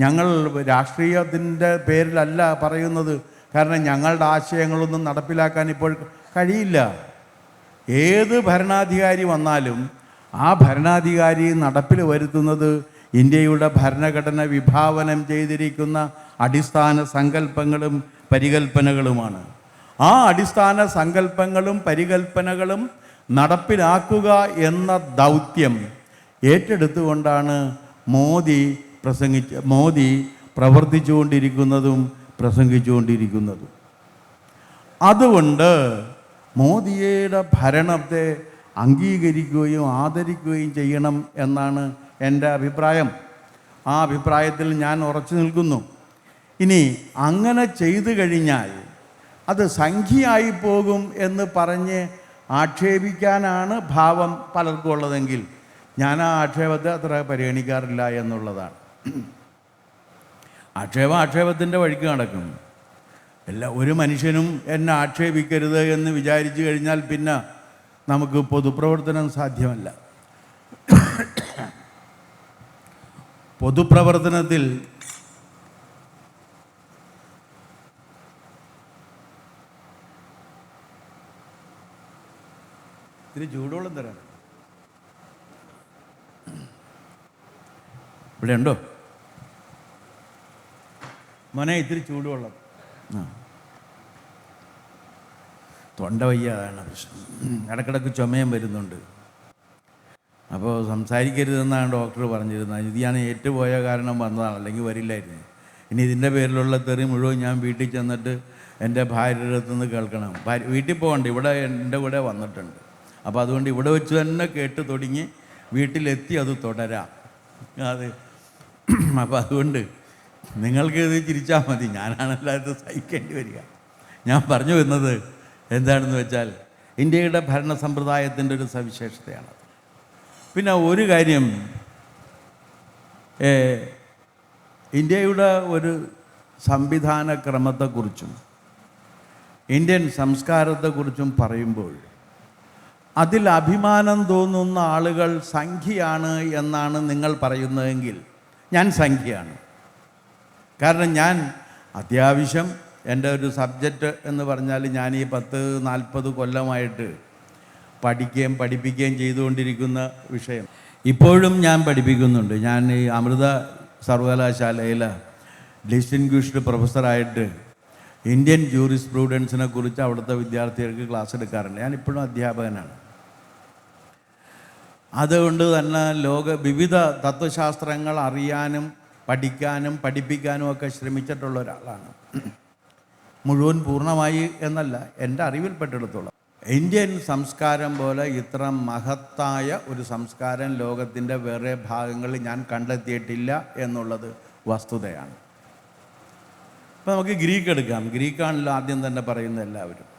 ഞങ്ങൾ രാഷ്ട്രീയത്തിൻ്റെ പേരിലല്ല പറയുന്നത്, കാരണം ഞങ്ങളുടെ ആശയങ്ങളൊന്നും നടപ്പിലാക്കാൻ ഇപ്പോൾ കഴിയില്ല. ഏത് ഭരണാധികാരി വന്നാലും ആ ഭരണാധികാരി നടപ്പിൽ വരുത്തുന്നത് ഇന്ത്യയുടെ ഭരണഘടന വിഭാവനം ചെയ്തിരിക്കുന്ന അടിസ്ഥാന സങ്കല്പങ്ങളും പരികൽപ്പനകളുമാണ്. ആ അടിസ്ഥാന സങ്കല്പങ്ങളും പരികൽപ്പനകളും നടപ്പിലാക്കുക എന്ന ദൗത്യം ഏറ്റെടുത്തുകൊണ്ടാണ് മോദി പ്രവർത്തിച്ചുകൊണ്ടിരിക്കുന്നതും പ്രസംഗിച്ചുകൊണ്ടിരിക്കുന്നതും. അതുകൊണ്ട് മോദിയുടെ ഭരണത്തെ അംഗീകരിക്കുകയും ആദരിക്കുകയും ചെയ്യണം എന്നാണ് എൻ്റെ അഭിപ്രായം. ആ അഭിപ്രായത്തിൽ ഞാൻ ഉറച്ചു നിൽക്കുന്നു. ഇനി അങ്ങനെ ചെയ്തു കഴിഞ്ഞാൽ അത് സംഖ്യയായി പോകും എന്ന് പറഞ്ഞ് ആക്ഷേപിക്കാനാണ് ഭാവം പലർക്കും ഉള്ളതെങ്കിൽ ഞാൻ ആ ആക്ഷേപത്തെ അത്ര പരിഗണിക്കാറില്ല എന്നുള്ളതാണ്. ആക്ഷേപത്തിൻ്റെ വഴിക്ക് നടക്കും. ഒരു മനുഷ്യനും എന്നെ ആക്ഷേപിക്കരുത് എന്ന് വിചാരിച്ചു കഴിഞ്ഞാൽ പിന്നെ നമുക്ക് പൊതുപ്രവർത്തനം സാധ്യമല്ല. പൊതുപ്രവർത്തനത്തിൽ ഇത്തിരി ചൂടുവെള്ളം തരാം. ഇവിടെ ഉണ്ടോ മോനെ? ഇത്തിരി ചൂടുവെള്ളം. തൊണ്ട വയ്യ, അതാണ് പ്രശ്നം. ഇടക്കിടക്ക് ചുമയും വരുന്നുണ്ട്. അപ്പോൾ സംസാരിക്കരുതെന്നാണ് ഡോക്ടർ പറഞ്ഞിരുന്നത്. ഇത് ഞാൻ ഏറ്റുപോയ കാരണം വന്നതാണ്, അല്ലെങ്കിൽ വരില്ലായിരുന്നു. ഇനി ഇതിൻ്റെ പേരിലുള്ള തെറി മുഴുവൻ ഞാൻ വീട്ടിൽ ചെന്നിട്ട് എൻ്റെ ഭാര്യയുടെ അടുത്ത് നിന്ന് കേൾക്കണം. വീട്ടിൽ പോകണ്ട, ഇവിടെ എൻ്റെ കൂടെ വന്നിട്ടുണ്ട്. അപ്പോൾ അതുകൊണ്ട് ഇവിടെ വെച്ച് തന്നെ കേട്ട് തുടങ്ങി വീട്ടിലെത്തി അത് തുടരാം. അത് അപ്പോൾ അതുകൊണ്ട് നിങ്ങൾക്ക് ഇത് ചിരിച്ചാൽ മതി, ഞാനാണല്ലോ ഇത് സഹിക്കേണ്ടി വരിക. ഞാൻ പറഞ്ഞു വരുന്നത് എന്താണെന്ന് വെച്ചാൽ ഇന്ത്യയുടെ ഭരണ സമ്പ്രദായത്തിൻ്റെ ഒരു സവിശേഷതയാണ്. പിന്നെ ഒരു കാര്യം, ഇന്ത്യയുടെ ഒരു സംവിധാന ക്രമത്തെക്കുറിച്ചും ഇന്ത്യൻ സംസ്കാരത്തെക്കുറിച്ചും പറയുമ്പോൾ അതിൽ അഭിമാനം തോന്നുന്ന ആളുകൾ സംഖ്യയാണ് എന്നാണ് നിങ്ങൾ പറയുന്നതെങ്കിൽ ഞാൻ സംഖ്യയാണ്. കാരണം ഞാൻ അത്യാവശ്യം എൻ്റെ ഒരു സബ്ജക്റ്റ് എന്ന് പറഞ്ഞാൽ ഞാൻ ഈ 10-40 കൊല്ലമായിട്ട് പഠിപ്പിക്കുകയും ചെയ്തുകൊണ്ടിരിക്കുന്ന വിഷയം ഇപ്പോഴും ഞാൻ പഠിപ്പിക്കുന്നുണ്ട്. ഞാൻ ഈ അമൃത സർവകലാശാലയിൽ ഡിസ്റ്റിങ്വിഷ്ഡ് പ്രൊഫസറായിട്ട് ഇന്ത്യൻ ജൂറിസ്പ്രൂഡൻസിനെ കുറിച്ച് അവിടുത്തെ വിദ്യാർത്ഥികൾക്ക് ക്ലാസ് എടുക്കാറുണ്ട്. ഞാനിപ്പോഴും അധ്യാപകനാണ്. അതുകൊണ്ട് തന്നെ വിവിധ തത്വശാസ്ത്രങ്ങൾ അറിയാനും പഠിക്കാനും പഠിപ്പിക്കാനും ഒക്കെ ശ്രമിച്ചിട്ടുള്ള ഒരാളാണ്. മുഴുവൻ പൂർണ്ണമായി എന്നല്ല, എൻ്റെ അറിവിൽപ്പെട്ടിടത്തോളം ഇന്ത്യൻ സംസ്കാരം പോലെ ഇത്ര മഹത്തായ ഒരു സംസ്കാരം ലോകത്തിൻ്റെ വേറെ ഭാഗങ്ങളിൽ ഞാൻ കണ്ടെത്തിയിട്ടില്ല എന്നുള്ളത് വസ്തുതയാണ്. അപ്പോൾ നമുക്ക് ഗ്രീക്ക് എടുക്കാം. ഗ്രീക്കാണല്ലോ ആദ്യം തന്നെ പറയുന്നത് എല്ലാവരും.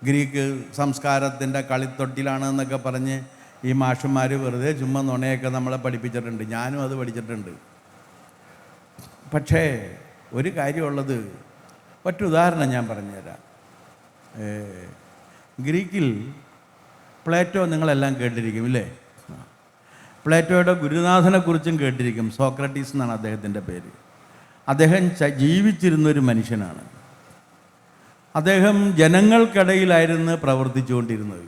ഗ്രീക്ക് സംസ്കാരത്തിൻ്റെ കളിത്തൊട്ടിലാണെന്നൊക്കെ പറഞ്ഞ് ഈ മാഷന്മാർ വെറുതെ ചുമ്മാ നുണയൊക്കെ നമ്മളെ പഠിപ്പിച്ചിട്ടുണ്ട്. ഞാനും അത് പഠിച്ചിട്ടുണ്ട്. പക്ഷേ ഒരു കാര്യമുള്ളത്, ഉദാഹരണം ഞാൻ പറഞ്ഞുതരാം. ഗ്രീക്കിൽ പ്ലേറ്റോ നിങ്ങളെല്ലാം കേട്ടിരിക്കും ഇല്ലേ? പ്ലേറ്റോയുടെ ഗുരുനാഥനെക്കുറിച്ചും കേട്ടിരിക്കും. സോക്രട്ടീസ് എന്നാണ് അദ്ദേഹത്തിൻ്റെ പേര്. അദ്ദേഹം ജീവിച്ചിരുന്നൊരു മനുഷ്യനാണ്. അദ്ദേഹം ജനങ്ങൾക്കിടയിലായിരുന്നു പ്രവർത്തിച്ചുകൊണ്ടിരുന്നത്.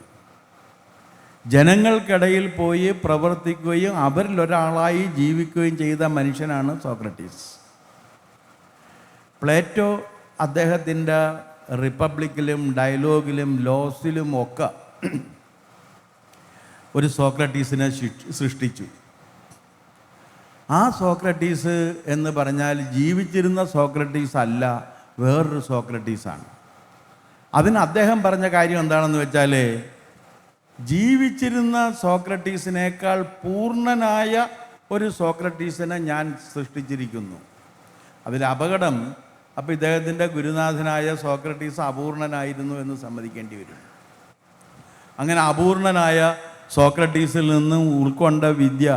ജനങ്ങൾക്കിടയിൽ പോയി പ്രവർത്തിക്കുകയും അവരിലൊരാളായി ജീവിക്കുകയും ചെയ്ത മനുഷ്യനാണ് സോക്രട്ടീസ്. പ്ലേറ്റോ അദ്ദേഹത്തിൻ്റെ റിപ്പബ്ലിക്കിലും ഡയലോഗിലും ലോസിലും ഒക്കെ ഒരു സോക്രട്ടീസിനെ സൃഷ്ടിച്ചു. ആ സോക്രട്ടീസ് എന്ന് പറഞ്ഞാൽ ജീവിച്ചിരുന്ന സോക്രട്ടീസ് അല്ല, വേറൊരു സോക്രട്ടീസാണ്. അതിന് അദ്ദേഹം പറഞ്ഞ കാര്യം എന്താണെന്ന് വെച്ചാൽ, ജീവിച്ചിരുന്ന സോക്രട്ടീസിനേക്കാൾ പൂർണ്ണനായ ഒരു സോക്രട്ടീസിനെ ഞാൻ സൃഷ്ടിച്ചിരിക്കുന്നു. അതിൽ അപകടം, അപ്പോൾ ഇദ്ദേഹത്തിൻ്റെ ഗുരുനാഥനായ സോക്രട്ടീസ് അപൂർണനായിരുന്നു എന്ന് സമ്മതിക്കേണ്ടി വരും. അങ്ങനെ അപൂർണനായ സോക്രട്ടീസിൽ നിന്നും ഉൾക്കൊണ്ട വിദ്യ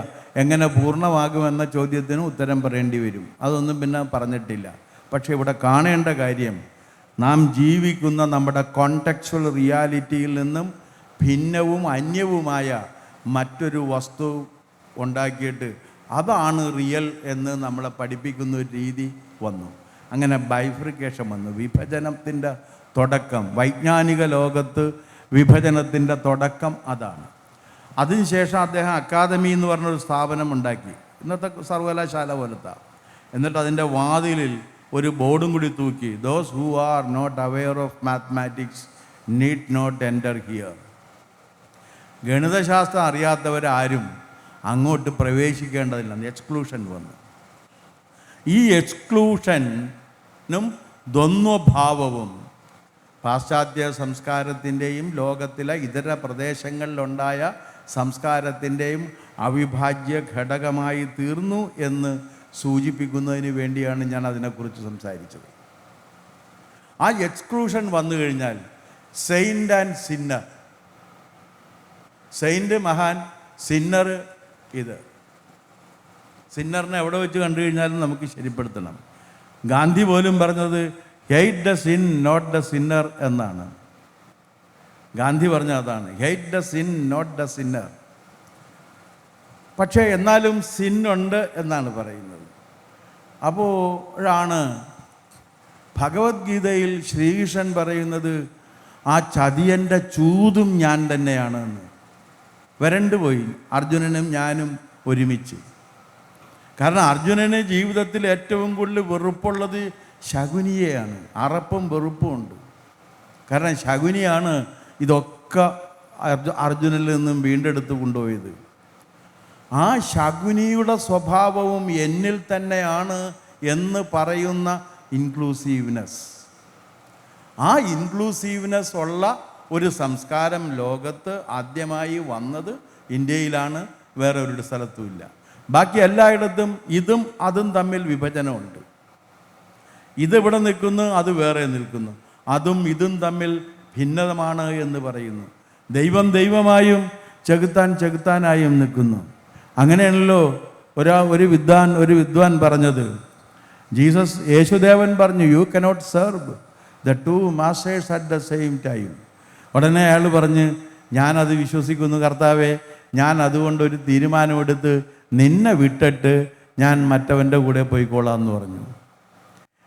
എങ്ങനെ പൂർണ്ണമാകുമെന്ന ചോദ്യത്തിന് ഉത്തരം പറയേണ്ടി വരും. അതൊന്നും പിന്നെ പറഞ്ഞിട്ടില്ല. പക്ഷേ ഇവിടെ കാണേണ്ട കാര്യം, നാം ജീവിക്കുന്ന നമ്മുടെ കോണ്ടെക്സ്ച്വൽ റിയാലിറ്റിയിൽ നിന്നും ഭിന്നവും അന്യവുമായ മറ്റൊരു വസ്തു ഉണ്ടാക്കിയിട്ട് അതാണ് റിയൽ എന്ന് നമ്മളെ പഠിപ്പിക്കുന്ന ഒരു രീതി വന്നു. അങ്ങനെ ബൈഫ്രിക്കേഷൻ വന്നു, വിഭജനത്തിൻ്റെ തുടക്കം. വൈജ്ഞാനിക ലോകത്ത് വിഭജനത്തിൻ്റെ തുടക്കം അതാണ്. അതിനുശേഷം അദ്ദേഹം അക്കാദമി എന്ന് പറഞ്ഞൊരു സ്ഥാപനം ഉണ്ടാക്കി, ഇന്നത്തെ സർവകലാശാല പോലത്തെ. എന്നിട്ട് അതിൻ്റെ വാതിലിൽ ഒരു ബോർഡും കൂടി തൂക്കി, those who are not aware of mathematics need not enter here. ഗണിതശാസ്ത്രം അറിയാത്തവരാരും അങ്ങോട്ട് പ്രവേശിക്കേണ്ടതില്ല. എക്സ്ക്ലൂഷൻ വന്നു. ഈ എക്സ്ക്ലൂഷനും ദ്വന്ദ്വഭാവവും പാശ്ചാത്യ സംസ്കാരത്തിൻ്റെയും ലോകത്തിലെ ഇതര പ്രദേശങ്ങളിലുണ്ടായ സംസ്കാരത്തിൻ്റെയും അവിഭാജ്യ ഘടകമായി തീർന്നു എന്ന് സൂചിപ്പിക്കുന്നതിന് വേണ്ടിയാണ് ഞാൻ അതിനെക്കുറിച്ച് സംസാരിച്ചത്. ആ എക്സ്ക്ലൂഷൻ വന്നു കഴിഞ്ഞാൽ സെയിൻ്റ് ആൻഡ് സിന്നർ, സെയിൻ്റ് മഹാൻ, സിന്നർ ഇത്. സിന്നറിനെ എവിടെ വെച്ച് കണ്ടു കഴിഞ്ഞാലും നമുക്ക് ശരിപ്പെടുത്തണം. ഗാന്ധി പോലും പറഞ്ഞത് hate the sin not the sinner എന്നാണ്. ഗാന്ധി പറഞ്ഞ അതാണ്, hate the sin not the sinner. പക്ഷേ എന്നാലും സിന്നുണ്ട് എന്നാണ് പറയുന്നത്. അപ്പോഴാണ് ഭഗവത്ഗീതയിൽ ശ്രീകൃഷ്ണൻ പറയുന്നത് ആ ചതിയൻ്റെ ചൂതും ഞാൻ തന്നെയാണ് എന്ന്. വരണ്ടുപോയി അർജുനനും ഞാനും ഒരുമിച്ച്. കാരണം അർജുനന് ജീവിതത്തിൽ ഏറ്റവും കൂടുതൽ വെറുപ്പുള്ളത് ശകുനിയെയാണ്. അറപ്പും വെറുപ്പും ഉണ്ട്. കാരണം ശകുനിയാണ് ഇതൊക്കെ അർജുനനിൽ നിന്നും വീണ്ടെടുത്ത് കൊണ്ടുപോയത്. ആ ശകുനിയുടെ സ്വഭാവവും എന്നിൽ തന്നെയാണ് എന്ന് പറയുന്ന ഇൻക്ലൂസീവ്നെസ്, ആ ഇൻക്ലൂസീവ്നെസ് ഉള്ള ഒരു സംസ്കാരം ലോകത്ത് ആദ്യമായി വന്നത് ഇന്ത്യയിലാണ്, വേറെ ഒരു സ്ഥലത്തുമില്ല. ബാക്കി എല്ലായിടത്തും ഇതും അതും തമ്മിൽ വിഭജനമുണ്ട്. ഇതിവിടെ നിൽക്കുന്നു, അത് വേറെ നിൽക്കുന്നു. അതും ഇതും തമ്മിൽ ഭിന്നമാണ് എന്ന് പറയുന്നു. ദൈവം ദൈവമായും ചെകുത്താൻ ചെകുത്താനായും നിൽക്കുന്നു. അങ്ങനെയാണല്ലോ ഒരു വിദ്വാൻ പറഞ്ഞത്. യേശുദേവൻ പറഞ്ഞു, you cannot serve the two masters at the same time. ഉടനെ അയാൾ പറഞ്ഞ്, ഞാനത് വിശ്വസിക്കുന്നു കർത്താവേ, ഞാൻ അതുകൊണ്ടൊരു തീരുമാനമെടുത്ത് നിന്നെ വിട്ടിട്ട് ഞാൻ മറ്റവൻ്റെ കൂടെ പോയിക്കോളാം എന്ന് പറഞ്ഞു.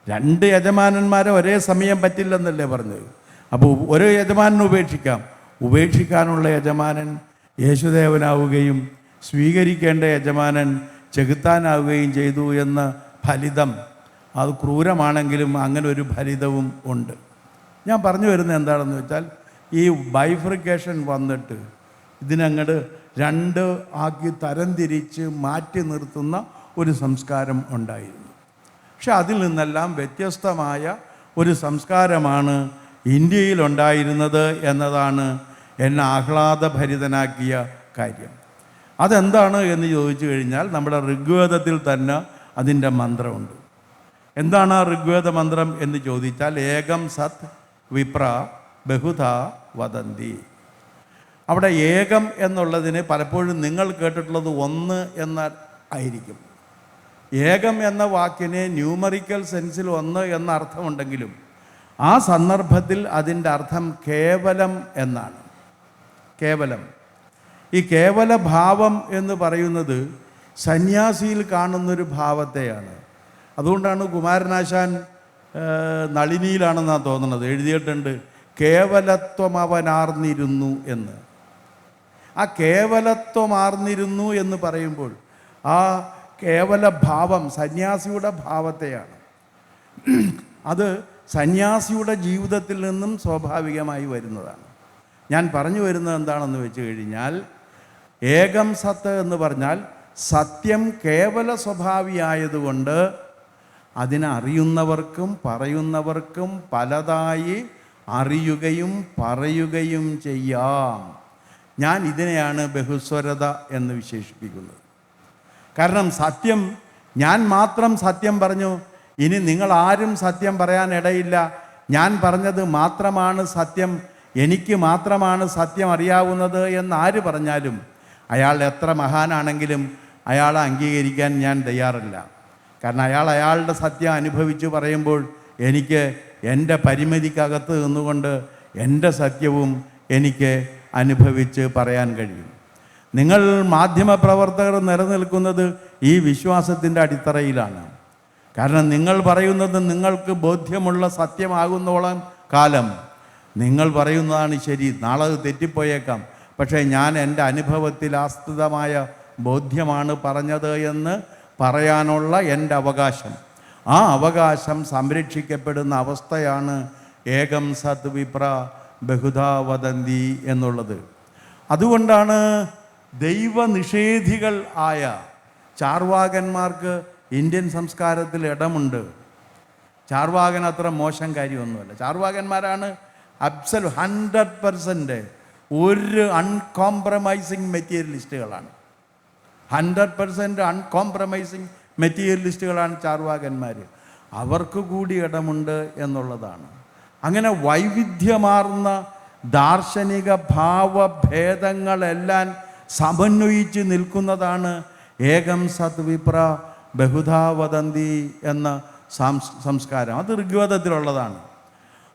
രണ്ട് യജമാനന്മാരെ ഒരേ സമയം പറ്റില്ലെന്നല്ലേ പറഞ്ഞത്. അപ്പോൾ ഒരു യജമാനനെ ഉപേക്ഷിക്കാനുള്ള യജമാനൻ യേശുദേവനാവുകയും സ്വീകരിക്കേണ്ട യജമാനൻ ചെകുത്താനാവുകയും ചെയ്തു എന്ന ഫലിതം, അത് ക്രൂരമാണെങ്കിലും അങ്ങനെ ഒരു ഫലിതവും ഉണ്ട്. ഞാൻ പറഞ്ഞു വരുന്നത് എന്താണെന്ന് വെച്ചാൽ, ഈ ബൈഫ്രിക്കേഷൻ വന്നിട്ട് ഇതിനങ്ങോട്ട് രണ്ട് ആക്കി തരംതിരിച്ച് മാറ്റി നിർത്തുന്ന ഒരു സംസ്കാരം ഉണ്ടായിരുന്നു. പക്ഷെ അതിൽ നിന്നെല്ലാം വ്യത്യസ്തമായ ഒരു സംസ്കാരമാണ് ഇന്ത്യയിലുണ്ടായിരുന്നത് എന്നതാണ് എന്നെ ആഹ്ലാദഭരിതനാക്കിയ കാര്യം. അതെന്താണ് എന്ന് ചോദിച്ചു കഴിഞ്ഞാൽ, നമ്മുടെ ഋഗ്വേദത്തിൽ തന്നെ അതിൻ്റെ മന്ത്രമുണ്ട്. എന്താണ് ആ ഋഗ്വേദ മന്ത്രം എന്ന് ചോദിച്ചാൽ, ഏകം സത് വിപ്ര ബഹുധ വദന്തി. അവിടെ ഏകം എന്നുള്ളതിന് പലപ്പോഴും നിങ്ങൾ കേട്ടിട്ടുള്ളത് ഒന്ന് എന്ന ആയിരിക്കും. ഏകം എന്ന വാക്കിന് ന്യൂമറിക്കൽ സെൻസിൽ ഒന്ന് എന്ന അർത്ഥമുണ്ടെങ്കിലും ആ സന്ദർഭത്തിൽ അതിൻ്റെ അർത്ഥം കേവലം എന്നാണ്. കേവലം. ഈ കേവല ഭാവം എന്ന് പറയുന്നത് സന്യാസിയിൽ കാണുന്നൊരു ഭാവത്തെയാണ്. അതുകൊണ്ടാണ് കുമാരനാശാൻ നളിനിയിലാണെന്നാണ് തോന്നുന്നത് എഴുതിയിട്ടുണ്ട്, കേവലത്വം അവനാർന്നിരുന്നു എന്ന്. ആ കേവലത്വമാർന്നിരുന്നു എന്ന് പറയുമ്പോൾ ആ കേവല ഭാവം സന്യാസിയുടെ ഭാവത്തെയാണ്. അത് സന്യാസിയുടെ ജീവിതത്തിൽ നിന്നും സ്വാഭാവികമായി വരുന്നതാണ്. ഞാൻ പറഞ്ഞു വരുന്നത് എന്താണെന്ന് വെച്ച് കഴിഞ്ഞാൽ, ഏകം സത്ത് എന്ന് പറഞ്ഞാൽ സത്യം കേവല സ്വഭാവിയായതുകൊണ്ട് അതിനറിയുന്നവർക്കും പറയുന്നവർക്കും പലതായി അറിയുകയും പറയുകയും ചെയ്യാം. ഞാൻ ഇതിനെയാണ് ബഹുസ്വരത എന്ന് വിശേഷിപ്പിക്കുന്നത്. കാരണം സത്യം, ഞാൻ മാത്രം സത്യം പറഞ്ഞു, ഇനി നിങ്ങൾ ആരും സത്യം പറയാൻ ഇടയില്ല, ഞാൻ പറഞ്ഞത് മാത്രമാണ് സത്യം, എനിക്ക് മാത്രമാണ് സത്യം അറിയാവുന്നത് എന്ന് ആര് പറഞ്ഞാലും അയാൾ എത്ര മഹാനാണെങ്കിലും അയാളെ അംഗീകരിക്കാൻ ഞാൻ തയ്യാറല്ല. കാരണം അയാളുടെ സത്യം അനുഭവിച്ച് പറയുമ്പോൾ എനിക്ക് എൻ്റെ പരിമിതിക്കകത്ത് നിന്നുകൊണ്ട് എൻ്റെ സത്യവും എനിക്ക് അനുഭവിച്ച് പറയാൻ കഴിയും. നിങ്ങൾ മാധ്യമപ്രവർത്തകർ നിലനിൽക്കുന്നത് ഈ വിശ്വാസത്തിൻ്റെ അടിത്തറയിലാണ്. കാരണം നിങ്ങൾ പറയുന്നത് നിങ്ങൾക്ക് ബോധ്യമുള്ള സത്യമാകുന്നോളം കാലം നിങ്ങൾ പറയുന്നതാണ് ശരി, നാളെ അത് തെറ്റിപ്പോയേക്കാം, പക്ഷേ ഞാൻ എൻ്റെ അനുഭവത്തിൽ ആസ്പദമായ ബോധ്യമാണ് പറഞ്ഞത് എന്ന് പറയാനുള്ള എൻ്റെ അവകാശം, ആ അവകാശം സംരക്ഷിക്കപ്പെടുന്ന അവസ്ഥയാണ് ഏകം സത് വിപ്ര ബഹുധാ വദന്തി എന്നുള്ളത്. അതുകൊണ്ടാണ് ദൈവനിഷേധികൾ ആയ ചാർവാകന്മാർക്ക് ഇന്ത്യൻ സംസ്കാരത്തിൽ ഇടമുണ്ട്. ചാർവാകൻ അത്ര മോശം കാര്യമൊന്നുമല്ല. ചാർവാകന്മാരാണ് 100% ഒരു അൺകോംപ്രമൈസിങ് മെറ്റീരിയലിസ്റ്റുകളാണ്. 100% അൺകോംപ്രമൈസിങ് മെറ്റീരിയലിസ്റ്റുകളാണ് ചാർവാകന്മാർ. അവർക്ക് കൂടി ഇടമുണ്ട് എന്നുള്ളതാണ്. അങ്ങനെ വൈവിധ്യമാർന്ന ദാർശനിക ഭാവഭേദങ്ങളെല്ലാം സമന്വയിച്ച് നിൽക്കുന്നതാണ് ഏകം സത് വിപ്ര ബഹുധാ വദന്തി എന്ന സംസ്കാരം. അത് ഋഗ്വേദത്തിലുള്ളതാണ്.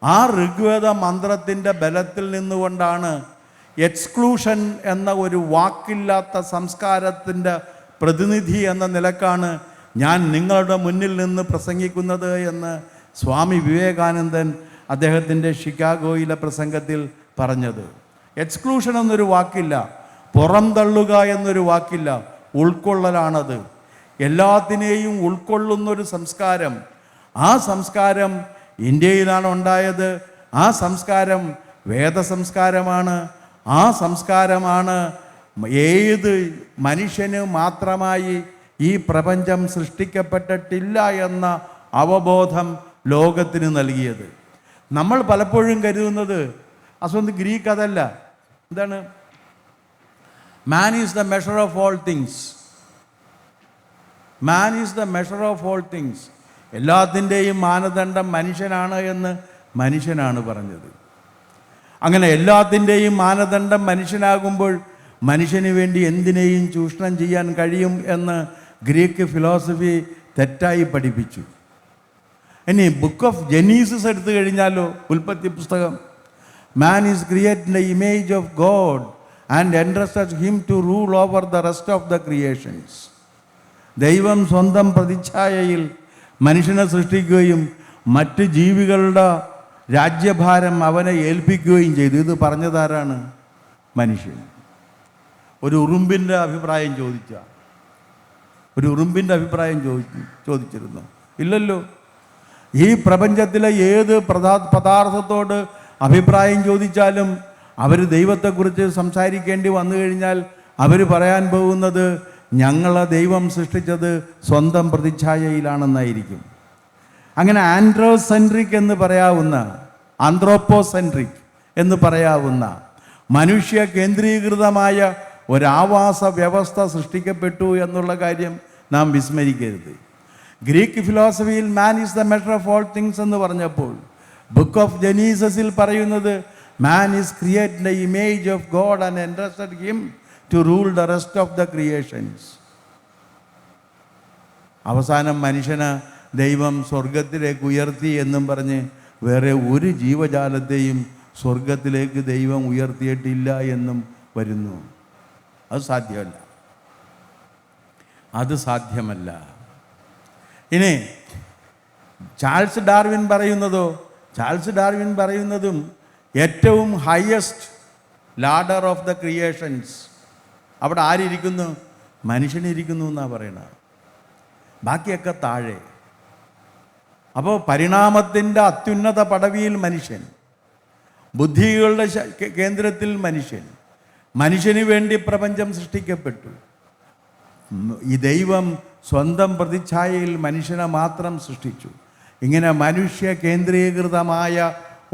ആ ഋഗ്വേദ മന്ത്രത്തിൻ്റെ ബലത്തിൽ നിന്നുകൊണ്ടാണ് എക്സ്ക്ലൂഷൻ എന്ന ഒരു വാക്കില്ലാത്ത സംസ്കാരത്തിൻ്റെ പ്രതിനിധി എന്ന നിലക്കാണ് ഞാൻ നിങ്ങളുടെ മുന്നിൽ നിന്ന് പ്രസംഗിക്കുന്നത് എന്ന് സ്വാമി വിവേകാനന്ദൻ അദ്ദേഹത്തിൻ്റെ ഷിക്കാഗോയിലെ പ്രസംഗത്തിൽ പറഞ്ഞത്. എക്സ്ക്ലൂഷൻ എന്നൊരു വാക്കില്ല, പുറംതള്ളുക എന്നൊരു വാക്കില്ല, ഉൾക്കൊള്ളലാണത്. എല്ലാത്തിനെയും ഉൾക്കൊള്ളുന്നൊരു സംസ്കാരം. ആ സംസ്കാരം ഇന്ത്യയിലാണ് ഉണ്ടായത്. ആ സംസ്കാരം വേദസംസ്കാരമാണ്. ആ സംസ്കാരമാണ് ഏത് മനുഷ്യന് മാത്രമായി ഈ പ്രപഞ്ചം സൃഷ്ടിക്കപ്പെട്ടിട്ടില്ല എന്ന അവബോധം ലോകത്തിന് നൽകിയത്. നമ്മൾ പലപ്പോഴും കരുതുന്നത് അതൊന്നും ഗ്രീക്ക് അതല്ല. എന്താണ്? മാൻ is the measure of all things. Man is the measure of all things. എല്ലാത്തിൻ്റെയും മാനദണ്ഡം മനുഷ്യനാണ് എന്ന് മനുഷ്യനാണ് പറഞ്ഞത്. അങ്ങനെ എല്ലാത്തിൻ്റെയും മാനദണ്ഡം മനുഷ്യനാകുമ്പോൾ മനുഷ്യന് വേണ്ടി എന്തിനേയും ചൂഷണം ചെയ്യാൻ കഴിയും എന്ന് ഗ്രീക്ക് ഫിലോസഫി തെറ്റായി പഠിപ്പിച്ചു. ഇനി ബുക്ക് ഓഫ് ജെനീസിസ് എടുത്തു കഴിഞ്ഞാലോ, ഉൽപ്പത്തി പുസ്തകം, man is created in the image of God and entrusted him to rule over the rest of the creations. ദൈവം സ്വന്തം പ്രതിച്ഛായയിൽ മനുഷ്യനെ സൃഷ്ടിക്കുകയും മറ്റ് ജീവികളുടെ രാജ്യഭാരം അവനെ ഏൽപ്പിക്കുകയും ചെയ്തു. ഇത് പറഞ്ഞതാരാണ്? മനുഷ്യൻ. ഒരു ഉറുമ്പിൻ്റെ അഭിപ്രായം ചോദിച്ചിരുന്നു? ഇല്ലല്ലോ. ഈ പ്രപഞ്ചത്തിലെ ഏത് പദാർത്ഥത്തോട് അഭിപ്രായം ചോദിച്ചാലും അവർ ദൈവത്തെക്കുറിച്ച് സംസാരിക്കേണ്ടി വന്നു കഴിഞ്ഞാൽ അവർ പറയാൻ പോകുന്നത് ഞങ്ങളെ ദൈവം സൃഷ്ടിച്ചത് സ്വന്തം പ്രതിച്ഛായയിലാണെന്നായിരിക്കും. അങ്ങനെ ആൻഡ്രോസെൻട്രിക് എന്ന് പറയാവുന്ന, ആന്ത്രോപ്പോസെൻട്രിക് എന്ന് പറയാവുന്ന മനുഷ്യ കേന്ദ്രീകൃതമായ ഒരാവാസ വ്യവസ്ഥ സൃഷ്ടിക്കപ്പെട്ടു എന്നുള്ള കാര്യം നാം വിസ്മരിക്കരുത്. ഗ്രീക്ക് ഫിലോസഫിയിൽ man is the measure of all things എന്ന് പറഞ്ഞപ്പോൾ ബുക്ക് ഓഫ് ജെനീസസിൽ പറയുന്നത് man is created in the image of God and entrusted him to rule the rest of the creations. അവസാനം മനുഷ്യനെ ദൈവം സ്വർഗത്തിലേക്ക് ഉയർത്തി എന്നും പറഞ്ഞ് വേറെ ഒരു ജീവജാലത്തെയും സ്വർഗത്തിലേക്ക് ദൈവം ഉയർത്തിയിട്ടില്ല എന്നും വരുന്നു. അത് സാധ്യമല്ല. ഇനി ചാൾസ് ഡാർവിൻ പറയുന്നതും ഏറ്റവും highest ladder of the creations, അവിടെ ആരിയ്ക്കുന്നു? മനുഷ്യനിരിക്കുന്നു എന്നാണ് പറയണത്. ബാക്കിയൊക്കെ താഴെ. അപ്പോൾ പരിണാമത്തിൻ്റെ അത്യുന്നത പദവിയിൽ മനുഷ്യൻ, ബുദ്ധികളുടെ കേന്ദ്രത്തിൽ മനുഷ്യന് വേണ്ടി പ്രപഞ്ചം സൃഷ്ടിക്കപ്പെട്ടു. ഈ ദൈവം സ്വന്തം പ്രതിച്ഛായയിൽ മനുഷ്യനെ മാത്രം സൃഷ്ടിച്ചു. ഇങ്ങനെ മനുഷ്യ കേന്ദ്രീകൃതമായ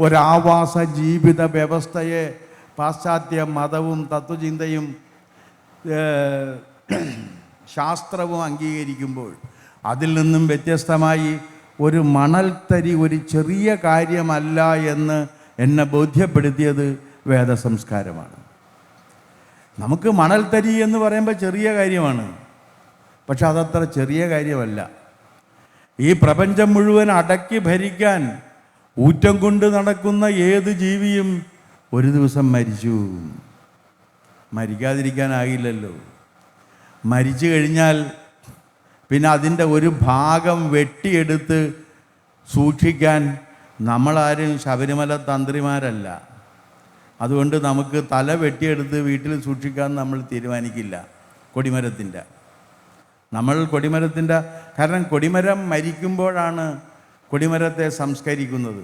ഒരാവാസ ജീവിത വ്യവസ്ഥയെ പാശ്ചാത്യ മതവും തത്വചിന്തയും ശാസ്ത്രവും അംഗീകരിക്കുമ്പോൾ അതിൽ നിന്നും വ്യത്യസ്തമായി ഒരു മണൽത്തരി ഒരു ചെറിയ കാര്യമല്ല എന്ന് എന്നെ ബോധ്യപ്പെടുത്തിയത് വേദസംസ്കാരമാണ്. നമുക്ക് മണൽത്തരി എന്ന് പറയുമ്പോൾ ചെറിയ കാര്യമാണ്, പക്ഷെ അതത്ര ചെറിയ കാര്യമല്ല. ഈ പ്രപഞ്ചം മുഴുവൻ അടക്കി ഭരിക്കാൻ ഊറ്റം കൊണ്ട് നടക്കുന്ന ഏത് ജീവിയും ഒരു ദിവസം മരിച്ചു. മരിക്കാതിരിക്കാനാകില്ലല്ലോ. മരിച്ചു കഴിഞ്ഞാൽ പിന്നെ അതിൻ്റെ ഒരു ഭാഗം വെട്ടിയെടുത്ത് സൂക്ഷിക്കാൻ നമ്മളാരും ശബരിമല തന്ത്രിമാരല്ല. അതുകൊണ്ട് നമുക്ക് തല വെട്ടിയെടുത്ത് വീട്ടിൽ സൂക്ഷിക്കാൻ നമ്മൾ തീരുമാനിക്കില്ല. കൊടിമരത്തിൻ്റെ കാരണം കൊടിമരം മരിക്കുമ്പോഴാണ് കൊടിമരത്തെ സംസ്കരിക്കുന്നത്.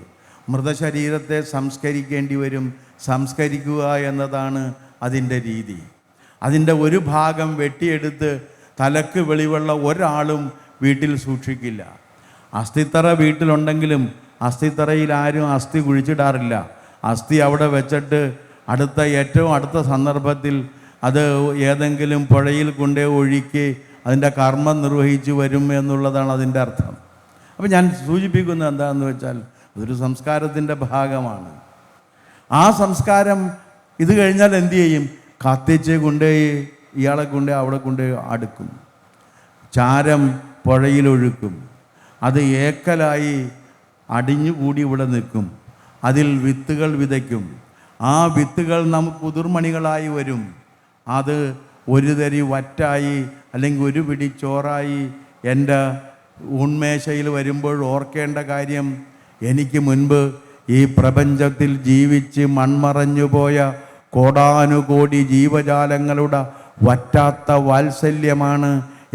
മൃതശരീരത്തെ സംസ്കരിക്കേണ്ടി വരും. സംസ്കരിക്കുക എന്നതാണ് അതിൻ്റെ രീതി. അതിൻ്റെ ഒരു ഭാഗം വെട്ടിയെടുത്ത് തലക്ക് വെളിവുള്ള ഒരാളും വീട്ടിൽ സൂക്ഷിക്കില്ല. അസ്ഥിത്തറ വീട്ടിലുണ്ടെങ്കിലും അസ്ഥിത്തറയിൽ ആരും അസ്ഥി കുഴിച്ചിടാറില്ല. അസ്ഥി അവിടെ വെച്ചിട്ട് ഏറ്റവും അടുത്ത സന്ദർഭത്തിൽ അത് ഏതെങ്കിലും പുഴയിൽ കൊണ്ടേ ഒഴുക്കി അതിൻ്റെ കർമ്മം നിർവഹിച്ച് വരും എന്നുള്ളതാണ് അതിൻ്റെ അർത്ഥം. അപ്പം ഞാൻ സൂചിപ്പിക്കുന്നത് എന്താണെന്ന് വെച്ചാൽ അതൊരു സംസ്കാരത്തിൻ്റെ ഭാഗമാണ്. ആ സംസ്കാരം ഇത് കഴിഞ്ഞാൽ എന്തു ചെയ്യും? കത്തിച്ച് കൊണ്ടുപോയി ഇയാളെ അവിടെ കൊണ്ടുപോയി അടുക്കും. ചാരം പുഴയിലൊഴുക്കും. അത് ഏക്കലായി അടിഞ്ഞുകൂടി ഇവിടെ നിൽക്കും. അതിൽ വിത്തുകൾ വിതയ്ക്കും. ആ വിത്തുകൾ നമുക്ക് ഉതിർമണികളായി വരും. അത് ഒരു തരി വറ്റായി അല്ലെങ്കിൽ ഒരു പിടി ചോറായി എൻ്റെ ഉന്മേശയിൽ വരുമ്പോൾ ഓർക്കേണ്ട കാര്യം, എനിക്ക് മുൻപ് ഈ പ്രപഞ്ചത്തിൽ ജീവിച്ച് മൺമറഞ്ഞു പോയ കോടാനുകോടി ജീവജാലങ്ങളുടെ വറ്റാത്ത വാത്സല്യമാണ്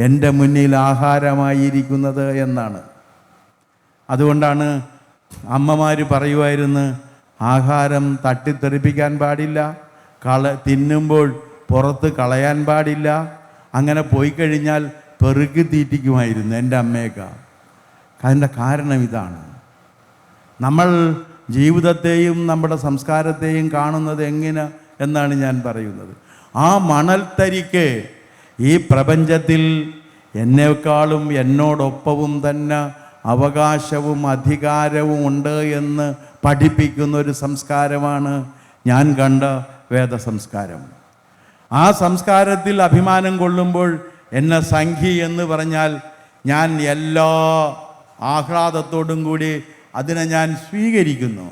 എൻ്റെ മുന്നിൽ ആഹാരമായിരിക്കുന്നത് എന്നാണ്. അതുകൊണ്ടാണ് അമ്മമാർ പറയുമായിരുന്നു, ആഹാരം തട്ടിത്തെറിപ്പിക്കാൻ പാടില്ല, തിന്നുമ്പോൾ പുറത്ത് കളയാൻ പാടില്ല. അങ്ങനെ പോയി കഴിഞ്ഞാൽ പെറുക്കി തീറ്റിക്കുമായിരുന്നു എൻ്റെ അമ്മയൊക്കെ. അതിൻ്റെ കാരണം ഇതാണ്. നമ്മൾ ജീവിതത്തെയും നമ്മുടെ സംസ്കാരത്തെയും കാണുന്നത് എങ്ങനെ എന്നാണ് ഞാൻ പറയുന്നത്. ആ മണൽത്തരിക്ക് ഈ പ്രപഞ്ചത്തിൽ എന്നേക്കാളും എന്നോടൊപ്പവും തന്നെ അവകാശവും അധികാരവും ഉണ്ട് എന്ന് പഠിപ്പിക്കുന്ന ഒരു സംസ്കാരമാണ് ഞാൻ കണ്ട വേദസംസ്കാരം. ആ സംസ്കാരത്തിൽ അഭിമാനം കൊള്ളുമ്പോൾ എന്നെ സംഘി എന്ന് പറഞ്ഞാൽ ഞാൻ എല്ലാ ആഹ്ലാദത്തോടും കൂടി അതിനെ ഞാൻ സ്വീകരിക്കുന്നു.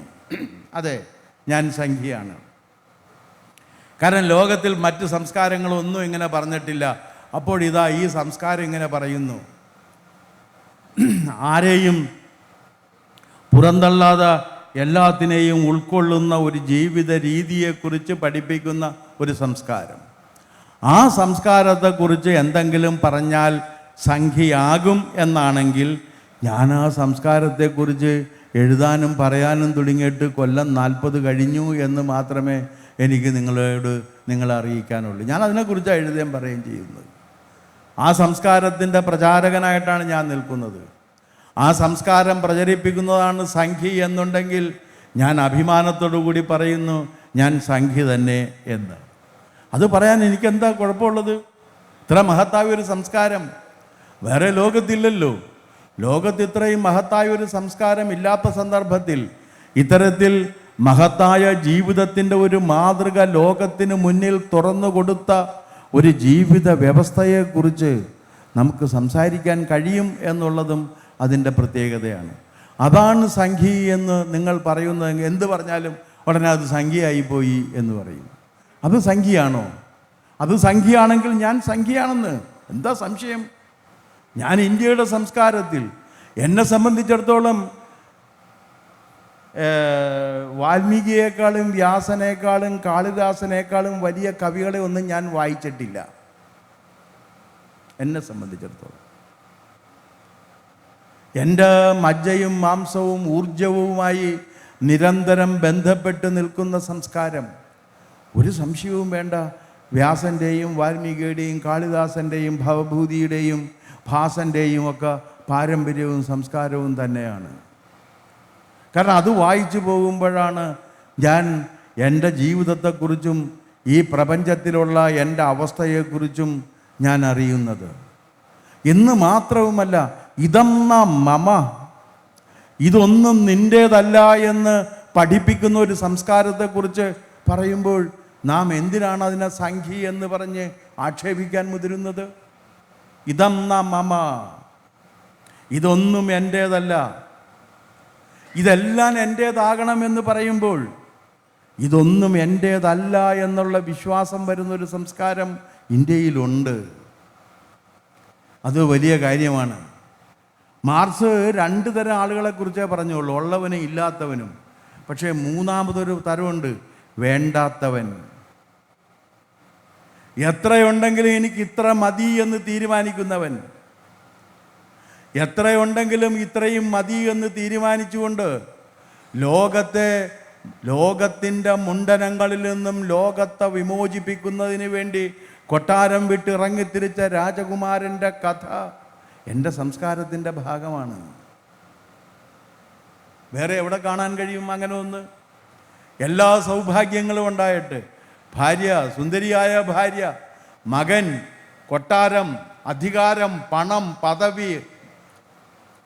അതെ, ഞാൻ സംഘിയാണ്. കാരണം ലോകത്തിൽ മറ്റ് സംസ്കാരങ്ങളൊന്നും ഇങ്ങനെ പറഞ്ഞിട്ടില്ല. അപ്പോൾ ഇതാ ഈ സംസ്കാരം ഇങ്ങനെ പറയുന്നു. ആരെയും പുറന്തള്ളാതെ എല്ലാത്തിനെയും ഉൾക്കൊള്ളുന്ന ഒരു ജീവിത രീതിയെക്കുറിച്ച് പഠിപ്പിക്കുന്ന ഒരു സംസ്കാരം. ആ സംസ്കാരത്തെക്കുറിച്ച് എന്തെങ്കിലും പറഞ്ഞാൽ സംഖ്യയാകും എന്നാണെങ്കിൽ ഞാൻ ആ സംസ്കാരത്തെക്കുറിച്ച് എഴുതാനും പറയാനും തുടങ്ങിയിട്ട് കൊല്ലം 40 കഴിഞ്ഞു എന്ന് മാത്രമേ എനിക്ക് നിങ്ങളെ അറിയിക്കാനുള്ളൂ. ഞാൻ അതിനെക്കുറിച്ച് എഴുതുകയും പറയുകയും ചെയ്യുന്നത്. ആ സംസ്കാരത്തിൻ്റെ പ്രചാരകനായിട്ടാണ് ഞാൻ നിൽക്കുന്നത്. ആ സംസ്കാരം പ്രചരിപ്പിക്കുന്നതാണ് സംഖ്യ എന്നുണ്ടെങ്കിൽ ഞാൻ അഭിമാനത്തോടു കൂടി പറയുന്നു, ഞാൻ സംഖ്യ തന്നെ എന്ന്. അത് പറയാൻ എനിക്കെന്താ കുഴപ്പമുള്ളത്? ഇത്ര മഹത്തായ ഒരു സംസ്കാരം വേറെ ലോകത്തില്ലല്ലോ. ലോകത്ത് ഇത്രയും മഹത്തായ ഒരു സംസ്കാരം ഇല്ലാത്ത സന്ദർഭത്തിൽ ഇത്തരത്തിൽ മഹത്തായ ജീവിതത്തിൻ്റെ ഒരു മാതൃക ലോകത്തിന് മുന്നിൽ തുറന്നു കൊടുത്ത ഒരു ജീവിത വ്യവസ്ഥയെക്കുറിച്ച് നമുക്ക് സംസാരിക്കാൻ കഴിയും എന്നുള്ളതും അതിൻ്റെ പ്രത്യേകതയാണ്. അതാണ് സംഖ്യ എന്ന് നിങ്ങൾ പറയുന്നത്. എന്ത് പറഞ്ഞാലും ഉടനെ അത് സംഖ്യയായിപ്പോയി എന്ന് പറയും. അത് സംഖ്യയാണോ? അത് സംഖ്യയാണെങ്കിൽ ഞാൻ സംഖ്യയാണെന്ന് എന്താ സംശയം? ഞാൻ ഇന്ത്യയുടെ സംസ്കാരത്തിൽ എന്നെ സംബന്ധിച്ചിടത്തോളം വാൽമീകിയേക്കാളും വ്യാസനേക്കാളും കാളിദാസനേക്കാളും വലിയ കവികളെ ഒന്നും ഞാൻ വായിച്ചിട്ടില്ല. എന്നെ സംബന്ധിച്ചിടത്തോളം എൻ്റെ മജ്ജയും മാംസവും ഊർജവുമായി നിരന്തരം ബന്ധപ്പെട്ട് നിൽക്കുന്ന സംസ്കാരം. ഒരു സംശയവും വേണ്ട, വ്യാസൻ്റെയും വാൽമീകിയുടെയും കാളിദാസൻ്റെയും ഭവഭൂതിയുടെയും ഭാസൻ്റെയും ഒക്കെ പാരമ്പര്യവും സംസ്കാരവും തന്നെയാണ്. കാരണം അത് വായിച്ചു പോകുമ്പോഴാണ് ഞാൻ എൻ്റെ ജീവിതത്തെക്കുറിച്ചും ഈ പ്രപഞ്ചത്തിലുള്ള എൻ്റെ അവസ്ഥയെക്കുറിച്ചും ഞാൻ അറിയുന്നത്. ഇന്ന് മാത്രവുമല്ല, ഇതെന്ന മമ, ഇതൊന്നും നിൻ്റേതല്ല എന്ന് പഠിപ്പിക്കുന്ന ഒരു സംസ്കാരത്തെക്കുറിച്ച് പറയുമ്പോൾ നാം എന്തിനാണ് അതിനെ സംഖ്യ എന്ന് പറഞ്ഞ് ആക്ഷേപിക്കാൻ മുതിരുന്നത്? ഇതെന്ന മമ, ഇതൊന്നും എൻ്റേതല്ല, ഇതെല്ലാം എൻ്റേതാകണമെന്ന് പറയുമ്പോൾ ഇതൊന്നും എൻ്റേതല്ല എന്നുള്ള വിശ്വാസം വരുന്നൊരു സംസ്കാരം ഇന്ത്യയിലുണ്ട്. അത് വലിയ കാര്യമാണ്. മാർക്സ് രണ്ട് തരം ആളുകളെ കുറിച്ചേ പറഞ്ഞുള്ളൂ, ഉള്ളവനും ഇല്ലാത്തവനും. പക്ഷേ മൂന്നാമതൊരു തരമുണ്ട്, വേണ്ടാത്തവൻ. എത്രയുണ്ടെങ്കിലും എനിക്ക് ഇത്ര മതി എന്ന് തീരുമാനിക്കുന്നവൻ, എത്രയുണ്ടെങ്കിലും ഇത്രയും മതി എന്ന് തീരുമാനിച്ചുകൊണ്ട് ലോകത്തിൻ്റെ മുണ്ടനങ്ങളിൽ നിന്നും ലോകത്തെ വിമോചിപ്പിക്കുന്നതിന് വേണ്ടി കൊട്ടാരം വിട്ട് ഇറങ്ങിത്തിരിച്ച രാജകുമാരൻ്റെ കഥ എൻ്റെ സംസ്കാരത്തിൻ്റെ ഭാഗമാണ്. വേറെ എവിടെ കാണാൻ കഴിയും അങ്ങനെ ഒന്ന്? എല്ലാ സൗഭാഗ്യങ്ങളും ഉണ്ടായിട്ട്, ഭാര്യ, സുന്ദരിയായ ഭാര്യ, മകൻ, കൊട്ടാരം, അധികാരം, പണം, പദവി,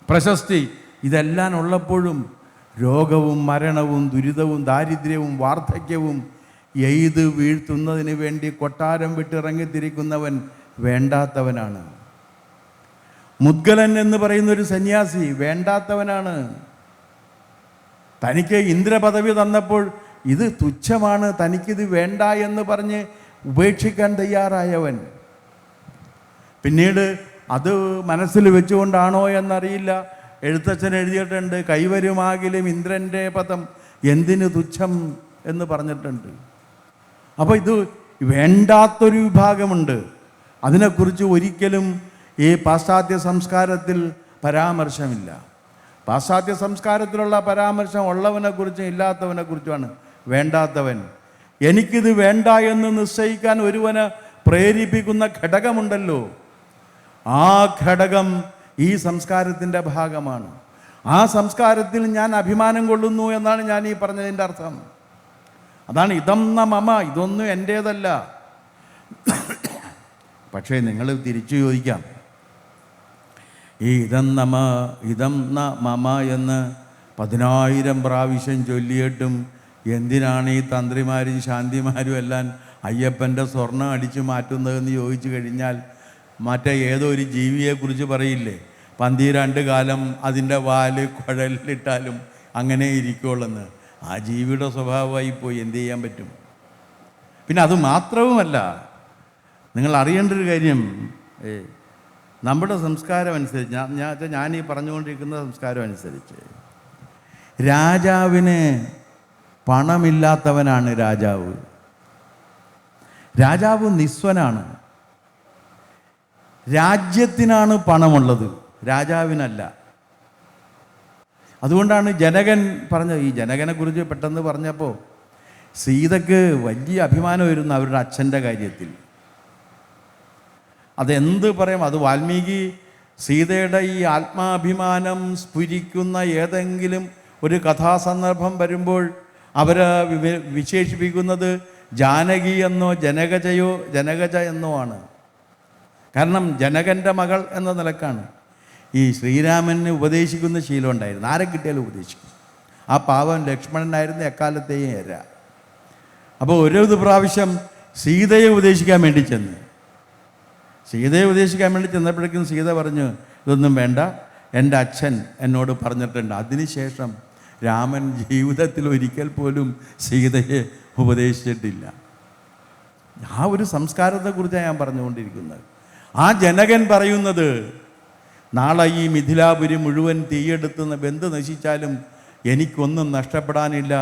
പ്രശസ്തി, ഇതെല്ലാം ഉള്ളപ്പോഴും രോഗവും മരണവും ദുരിതവും ദാരിദ്ര്യവും വാർദ്ധക്യവും എയ്ത് വീഴ്ത്തുന്നതിന് വേണ്ടി കൊട്ടാരം വിട്ടിറങ്ങിത്തിരിക്കുന്നവൻ വേണ്ടാത്തവനാണ്. മുദ്ഗലൻ എന്ന് പറയുന്നൊരു സന്യാസി വേണ്ടാത്തവനാണ്. തനിക്ക് ഇന്ദ്രപദവി തന്നപ്പോൾ ഇത് തുച്ഛമാണ്, തനിക്കിത് വേണ്ട എന്ന് പറഞ്ഞ് ഉപേക്ഷിക്കാൻ തയ്യാറായവൻ. പിന്നീട് അത് മനസ്സിൽ വെച്ചുകൊണ്ടാണോ എന്നറിയില്ല, എഴുത്തച്ഛൻ എഴുതിയിട്ടുണ്ട്, കൈവരുമാകിലും ഇന്ദ്രൻ്റെ പദം എന്തിനു തുച്ഛം എന്ന് പറഞ്ഞിട്ടുണ്ട്. അപ്പോൾ ഇത് വേണ്ടാത്തൊരു വിഭാഗമുണ്ട്. അതിനെക്കുറിച്ച് ഒരിക്കലും ഈ പാശ്ചാത്യ സംസ്കാരത്തിൽ പരാമർശമില്ല. പാശ്ചാത്യ സംസ്കാരത്തിലുള്ള പരാമർശം ഉള്ളവനെക്കുറിച്ചും ഇല്ലാത്തവനെക്കുറിച്ചുമാണ്. വേണ്ടാത്തവൻ, എനിക്കിത് വേണ്ട എന്ന് നിശ്ചയിക്കാൻ ഒരുവന് പ്രേരിപ്പിക്കുന്ന ഘടകമുണ്ടല്ലോ, ആ ഘടകം ഈ സംസ്കാരത്തിൻ്റെ ഭാഗമാണ്. ആ സംസ്കാരത്തിൽ ഞാൻ അഭിമാനം കൊള്ളുന്നു എന്നാണ് ഞാൻ ഈ പറഞ്ഞതിൻ്റെ അർത്ഥം. അതാണ് ഇതം ന മമ, ഇതൊന്നും എൻ്റേതല്ല. പക്ഷേ നിങ്ങൾ തിരിച്ചു ചോദിക്കാം, ഈ ഇതം ന മമ എന്ന് 10,000 പ്രാവശ്യം ചൊല്ലിയിട്ടും എന്തിനാണ് ഈ തന്ത്രിമാരും ശാന്തിമാരും എല്ലാം അയ്യപ്പൻ്റെ സ്വർണം അടിച്ചു മാറ്റുന്നതെന്ന് ചോദിച്ചു കഴിഞ്ഞാൽ, മറ്റേ ഏതോ ഒരു ജീവിയെക്കുറിച്ച് പറയില്ലേ, 12 കാലം അതിൻ്റെ വാല് കുഴലിലിട്ടാലും അങ്ങനെ ഇരിക്കുള്ളെന്ന്. ആ ജീവിയുടെ സ്വഭാവമായി പോയി, എന്ത് ചെയ്യാൻ പറ്റും? പിന്നെ അത് മാത്രവുമല്ല, നിങ്ങൾ അറിയേണ്ട ഒരു കാര്യം, നമ്മുടെ സംസ്കാരം അനുസരിച്ച്, ഞാൻ ഈ പറഞ്ഞുകൊണ്ടിരിക്കുന്ന സംസ്കാരം അനുസരിച്ച് രാജാവിന് പണമില്ലാത്തവനാണ് രാജാവ്. രാജാവ് നിസ്വനാണ്. രാജ്യത്തിനാണ് പണമുള്ളത്, രാജാവിനല്ല. അതുകൊണ്ടാണ് ജനകൻ പറഞ്ഞത്. ഈ ജനകനെ കുറിച്ച് പെട്ടെന്ന് പറഞ്ഞപ്പോൾ സീതയ്ക്ക് വലിയ അഭിമാനമായിരുന്നു അവരുടെ അച്ഛൻ്റെ കാര്യത്തിൽ. അതെന്ത് പറയും, അത് വാൽമീകി സീതയുടെ ഈ ആത്മാഭിമാനം സ്ഫുരിക്കുന്ന ഏതെങ്കിലും ഒരു കഥാസന്ദർഭം വരുമ്പോൾ അവരെ വിശേഷിപ്പിക്കുന്നത് ജാനകി എന്നോ ജനകജ എന്നോ ആണ്. കാരണം ജനകൻ്റെ മകൾ എന്ന നിലക്കാണ്. ഈ ശ്രീരാമന് ഉപദേശിക്കുന്ന ശീലം ഉണ്ടായിരുന്നു, ആരെ കിട്ടിയാലും ഉപദേശിക്കും. ആ പാവം ലക്ഷ്മണനായിരുന്നു എക്കാലത്തെയും ഏര. അപ്പോൾ ഓരോ പ്രാവശ്യം സീതയെ ഉപദേശിക്കാൻ വേണ്ടി ചെന്നപ്പോഴേക്കും സീത പറഞ്ഞു, ഇതൊന്നും വേണ്ട, എൻ്റെ അച്ഛൻ എന്നോട് പറഞ്ഞിട്ടുണ്ട്. അതിനുശേഷം രാമൻ ജീവിതത്തിൽ ഒരിക്കൽ പോലും സീതയെ ഉപദേശിച്ചിട്ടില്ല. ആ ഒരു സംസ്കാരത്തെക്കുറിച്ചാണ് ഞാൻ പറഞ്ഞുകൊണ്ടിരിക്കുന്നത്. ആ ജനകൻ പറയുന്നത്, നാളെ ഈ മിഥിലാപുരി മുഴുവൻ തീയെടുത്തുന്ന ബന്ധു നശിച്ചാലും എനിക്കൊന്നും നഷ്ടപ്പെടാനില്ല,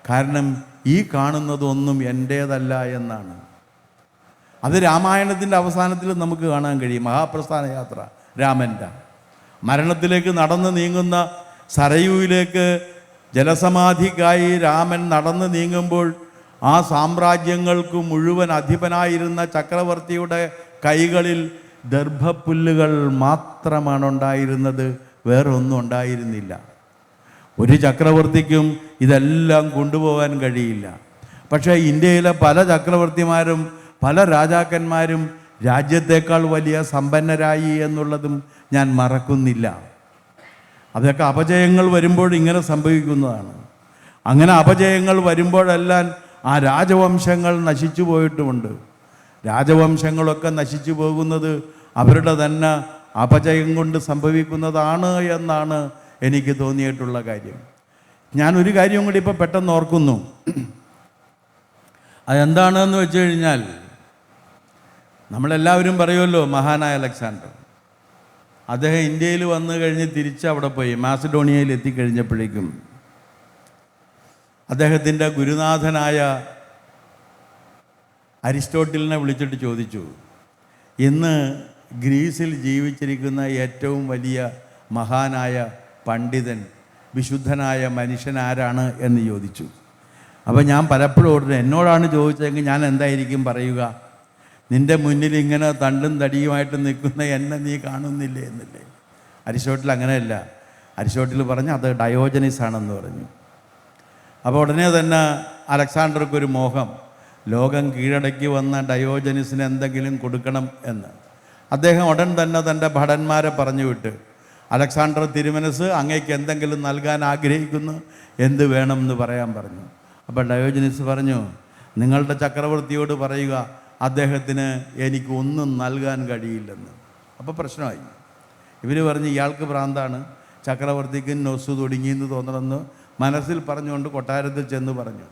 കാരണം ഈ കാണുന്നതൊന്നും എൻ്റേതല്ല എന്നാണ്. അത് രാമായണത്തിൻ്റെ അവസാനത്തിൽ നമുക്ക് കാണാൻ കഴിയും. മഹാപ്രസ്ഥാന യാത്ര രാമൻ്റെ മരണത്തിലേക്ക് നടന്നു നീങ്ങുന്ന സരയൂയിലേക്ക് ജലസമാധിക്കായി രാമൻ നടന്നു നീങ്ങുമ്പോൾ ആ സാമ്രാജ്യങ്ങൾക്ക് മുഴുവൻ അധിപനായിരുന്ന ചക്രവർത്തിയുടെ കൈകളിൽ ദർഭപ്പുല്ലുകൾ മാത്രമാണ് ഉണ്ടായിരുന്നത്, വേറെ ഒന്നും ഉണ്ടായിരുന്നില്ല. ഒരു ചക്രവർത്തിക്കും ഇതെല്ലാം കൊണ്ടുപോകാൻ കഴിയില്ല. പക്ഷേ ഇന്ത്യയിലെ പല ചക്രവർത്തിമാരും പല രാജാക്കന്മാരും രാജ്യത്തേക്കാൾ വലിയ സമ്പന്നരായി എന്നുള്ളതും ഞാൻ മറക്കുന്നില്ല. അതൊക്കെ അപജയങ്ങൾ വരുമ്പോൾ ഇങ്ങനെ സംഭവിക്കുന്നതാണ്. അങ്ങനെ അപജയങ്ങൾ വരുമ്പോഴെല്ലാം ആ രാജവംശങ്ങൾ നശിച്ചു പോയിട്ടുമുണ്ട്. രാജവംശങ്ങളൊക്കെ നശിച്ചു പോകുന്നത് അവരുടെ തന്നെ അപജയം കൊണ്ട് സംഭവിക്കുന്നതാണ് എന്നാണ് എനിക്ക് തോന്നിയിട്ടുള്ള കാര്യം. ഞാനൊരു കാര്യം കൂടി ഇപ്പോൾ പെട്ടെന്ന് ഓർക്കുന്നു. അതെന്താണെന്ന് വെച്ച് കഴിഞ്ഞാൽ, നമ്മളെല്ലാവരും പറയുമല്ലോ മഹാനായ അലക്സാണ്ടർ. അദ്ദേഹം ഇന്ത്യയിൽ വന്നു കഴിഞ്ഞ് തിരിച്ച് അവിടെ പോയി മാസിഡോണിയയിൽ എത്തിക്കഴിഞ്ഞപ്പോഴേക്കും അദ്ദേഹത്തിൻ്റെ ഗുരുനാഥനായ അരിസ്റ്റോട്ടിലിനെ വിളിച്ചിട്ട് ചോദിച്ചു, ഇന്ന് ഗ്രീസിൽ ജീവിച്ചിരിക്കുന്ന ഏറ്റവും വലിയ മഹാനായ പണ്ഡിതൻ, വിശുദ്ധനായ മനുഷ്യൻ ആരാണ് എന്ന് ചോദിച്ചു. അപ്പോൾ ഞാൻ പലപ്പോഴും ഓർഡർ എന്നോടാണ് ചോദിച്ചതെങ്കിൽ ഞാൻ എന്തായിരിക്കും പറയുക? നിൻ്റെ മുന്നിൽ ഇങ്ങനെ തണ്ടും തടിയുമായിട്ട് നിൽക്കുന്ന എന്നെ നീ കാണുന്നില്ലേ എന്നില്ലേ. അരിസ്റ്റോട്ടിൽ അങ്ങനെയല്ല. അരിസ്റ്റോട്ടിൽ പറഞ്ഞു അത് ഡയോജനീസ് ആണെന്ന് പറഞ്ഞു. അപ്പോൾ ഉടനെ തന്നെ അലക്സാണ്ടർക്കൊരു മോഹം, ലോകം കീഴടക്കി വന്ന ഡയോജനീസിന് എന്തെങ്കിലും കൊടുക്കണം എന്ന്. അദ്ദേഹം ഉടൻ തന്നെ തൻ്റെ ഭടന്മാരെ പറഞ്ഞു വിട്ട്, അലക്സാണ്ടർ തിരുമനസ് അങ്ങേക്ക് എന്തെങ്കിലും നൽകാൻ ആഗ്രഹിക്കുന്നു, എന്ത് വേണമെന്ന് പറയാൻ പറഞ്ഞു. അപ്പോൾ ഡയോജനീസ് പറഞ്ഞു, നിങ്ങളുടെ ചക്രവർത്തിയോട് പറയുക അദ്ദേഹത്തിന് എനിക്ക് ഒന്നും നൽകാൻ കഴിയില്ലെന്ന്. അപ്പോൾ പ്രശ്നമായി. ഇവർ പറഞ്ഞ് ഇയാൾക്ക് ഭ്രാന്താണ്, ചക്രവർത്തിക്ക് നൊസ് തുടങ്ങിയെന്ന് തോന്നണമെന്ന് മനസ്സിൽ പറഞ്ഞുകൊണ്ട് കൊട്ടാരത്തിൽ ചെന്ന് പറഞ്ഞു.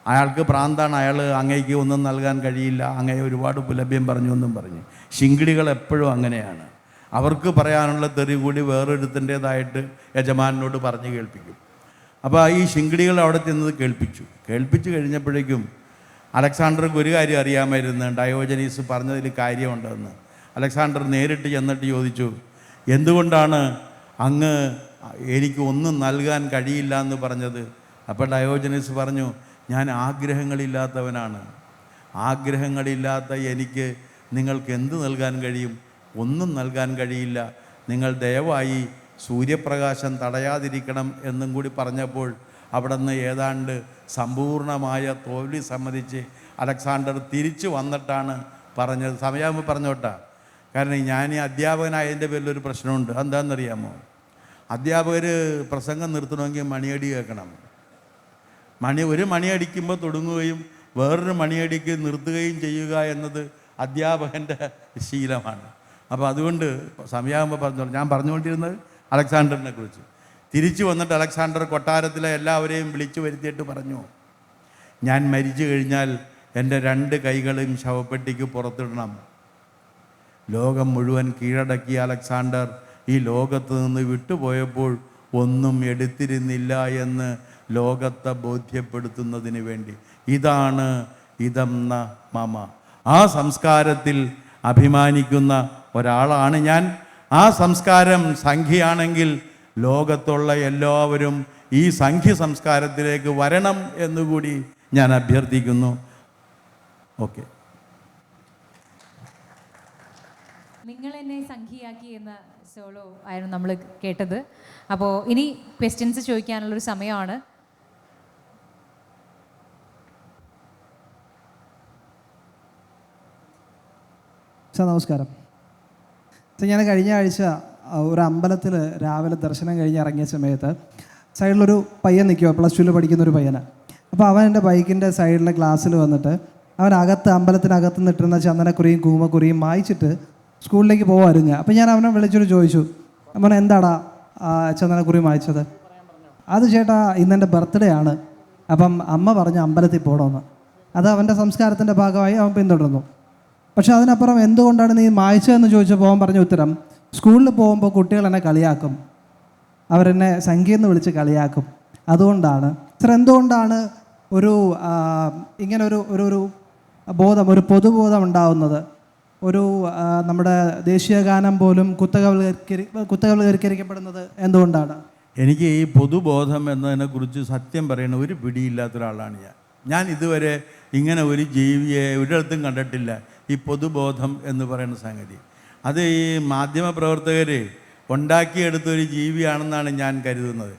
അയാൾക്ക് ഭ്രാന്താണ്, അയാൾ അങ്ങേക്ക് ഒന്നും നൽകാൻ കഴിയില്ല, അങ്ങേ ഒരുപാട് പുലഭ്യം പറഞ്ഞു എന്നും പറഞ്ഞു. ശിങ്കിടികൾ എപ്പോഴും അങ്ങനെയാണ്. അവർക്ക് പറയാനുള്ള തെറി കൂടി വേറൊരുത്തിൻ്റേതായിട്ട് യജമാനോട് പറഞ്ഞു കേൾപ്പിക്കും. അപ്പോൾ ഈ ശിങ്കിടികൾ അവിടെ ചെന്നത് കേൾപ്പിച്ചു കഴിഞ്ഞപ്പോഴേക്കും അലക്സാണ്ടർക്ക് ഒരു കാര്യം അറിയാമായിരുന്നു, ഡയോജനീസ് പറഞ്ഞതിൽ കാര്യമുണ്ടെന്ന്. അലക്സാണ്ടർ നേരിട്ട് ചെന്നിട്ട് ചോദിച്ചു, എന്തുകൊണ്ടാണ് അങ്ങ് എനിക്ക് ഒന്നും നൽകാൻ കഴിയില്ല എന്ന് പറഞ്ഞത്? അപ്പോൾ ഡയോജനീസ് പറഞ്ഞു, ഞാൻ ആഗ്രഹങ്ങളില്ലാത്തവനാണ്. ആഗ്രഹങ്ങളില്ലാത്ത എനിക്ക് നിങ്ങൾക്ക് എന്ത് നൽകാൻ കഴിയും? ഒന്നും നൽകാൻ കഴിയില്ല. നിങ്ങൾ ദയവായി സൂര്യപ്രകാശം തടയാതിരിക്കണം എന്നും കൂടി പറഞ്ഞപ്പോൾ അവിടെ നിന്ന് ഏതാണ്ട് സമ്പൂർണമായ തോൽവി സമ്മതിച്ച് അലക്സാണ്ടർ തിരിച്ചു വന്നിട്ടാണ് പറഞ്ഞത്. സമയമാകുമ്പോൾ പറഞ്ഞോട്ടാ. കാരണം ഞാൻ ഈ അധ്യാപകനായതിൻ്റെ പേരിലൊരു പ്രശ്നമുണ്ട്. എന്താണെന്നറിയാമോ? അധ്യാപകർ പ്രസംഗം നിർത്തണമെങ്കിൽ മണിയടി കേൾക്കണം. ഒരു മണിയടിക്കുമ്പോൾ തുടങ്ങുകയും വേറൊരു മണിയടിക്ക് നിർത്തുകയും ചെയ്യുക എന്നത് അധ്യാപകൻ്റെ ശീലമാണ്. അപ്പോൾ അതുകൊണ്ട് സമയമാകുമ്പോൾ പറഞ്ഞോളൂ. ഞാൻ പറഞ്ഞുകൊണ്ടിരുന്നത് അലക്സാണ്ടറിനെ കുറിച്ച്. തിരിച്ചു വന്നിട്ട് അലക്സാണ്ടർ കൊട്ടാരത്തിലെ എല്ലാവരെയും വിളിച്ചു വരുത്തിയിട്ട് പറഞ്ഞു, ഞാൻ മരിച്ചു കഴിഞ്ഞാൽ എൻ്റെ 2 കൈകളും ശവപ്പെട്ടിക്ക് പുറത്തിടണം. ലോകം മുഴുവൻ കീഴടക്കിയ അലക്സാണ്ടർ ഈ ലോകത്ത് നിന്ന് വിട്ടുപോയപ്പോൾ ഒന്നും എടുത്തിരുന്നില്ല എന്ന് ലോകത്തെ ബോധ്യപ്പെടുത്തുന്നതിന് വേണ്ടി. ഇതാണ് ഇദം ന മമ. ആ സംസ്കാരത്തിൽ അഭിമാനിക്കുന്ന ഒരാളാണ് ഞാൻ. ആ സംസ്കാരം സംഖ്യയാണെങ്കിൽ ലോകത്തുള്ള എല്ലാവരും ഈ സംഖ്യ സംസ്കാരത്തിലേക്ക് വരണം എന്നുകൂടി ഞാൻ അഭ്യർത്ഥിക്കുന്നു. ഓക്കെ. നിങ്ങൾ എന്നെ സംഖ്യയാക്കി എന്ന സോളോ ആയിരുന്നു നമ്മൾ കേട്ടത്. അപ്പോൾ ഇനി ക്വസ്റ്റ്യൻസ് ചോദിക്കാനുള്ളൊരു സമയമാണ്. സാർ നമസ്കാരം. ഞാൻ കഴിഞ്ഞ ആഴ്ച ഒരു അമ്പലത്തിൽ രാവിലെ ദർശനം കഴിഞ്ഞ് ഇറങ്ങിയ സമയത്ത് സൈഡിലൊരു പയ്യൻ നിൽക്കുക, +2 പഠിക്കുന്നൊരു പയ്യന്. അപ്പോൾ അവൻ എൻ്റെ ബൈക്കിൻ്റെ സൈഡിലെ ഗ്ലാസ്സിൽ വന്നിട്ട് അവൻ അമ്പലത്തിനകത്ത് നിട്ടിരുന്ന ചന്ദനക്കുറിയും കുങ്കുമക്കുറിയും മായ്ച്ചിട്ട് സ്കൂളിലേക്ക് പോകുമായിരുന്നു. അപ്പോൾ ഞാൻ അവനെ വിളിച്ചിട്ട് ചോദിച്ചു, അവൻ എന്താടാ ചന്ദനക്കുറി മായ്ച്ചത്? അത് ചേട്ടാ ഇന്നെൻ്റെ ബർത്ത്ഡേ ആണ്, അപ്പം അമ്മ പറഞ്ഞു അമ്പലത്തിൽ പോകണമെന്ന്. അത് അവൻ്റെ സംസ്കാരത്തിൻ്റെ ഭാഗമായി അവൻ പിന്തുടർന്നു. പക്ഷെ അതിനപ്പുറം എന്തുകൊണ്ടാണ് നീ മായ്ച്ചതെന്ന് ചോദിച്ചപ്പോൾ അവൻ പറഞ്ഞ ഉത്തരം, സ്കൂളിൽ പോകുമ്പോൾ കുട്ടികൾ എന്നെ കളിയാക്കും, അവരെന്നെ സംഖ്യയെന്ന് വിളിച്ച് കളിയാക്കും, അതുകൊണ്ടാണ്. സർ, എന്തുകൊണ്ടാണ് ഇങ്ങനെ ഒരു ബോധം, ഒരു പൊതുബോധം ഉണ്ടാവുന്നത്? നമ്മുടെ ദേശീയഗാനം പോലും കുത്തകവൽക്കരിക്കപ്പെടുന്നത് എന്തുകൊണ്ടാണ്? എനിക്ക് ഈ പൊതുബോധം എന്നതിനെക്കുറിച്ച് സത്യം പറയുന്ന ഒരു പിടിയില്ലാത്ത ഒരാളാണ് ഞാൻ ഇതുവരെ ഇങ്ങനെ ഒരു ജീവിയെ ഒരിടത്തും കണ്ടിട്ടില്ല. ഈ പൊതുബോധം എന്ന് പറയുന്ന സംഗതി അത് ഈ മാധ്യമപ്രവർത്തകർ ഉണ്ടാക്കിയെടുത്തൊരു ജീവിയാണെന്നാണ് ഞാൻ കരുതുന്നത്.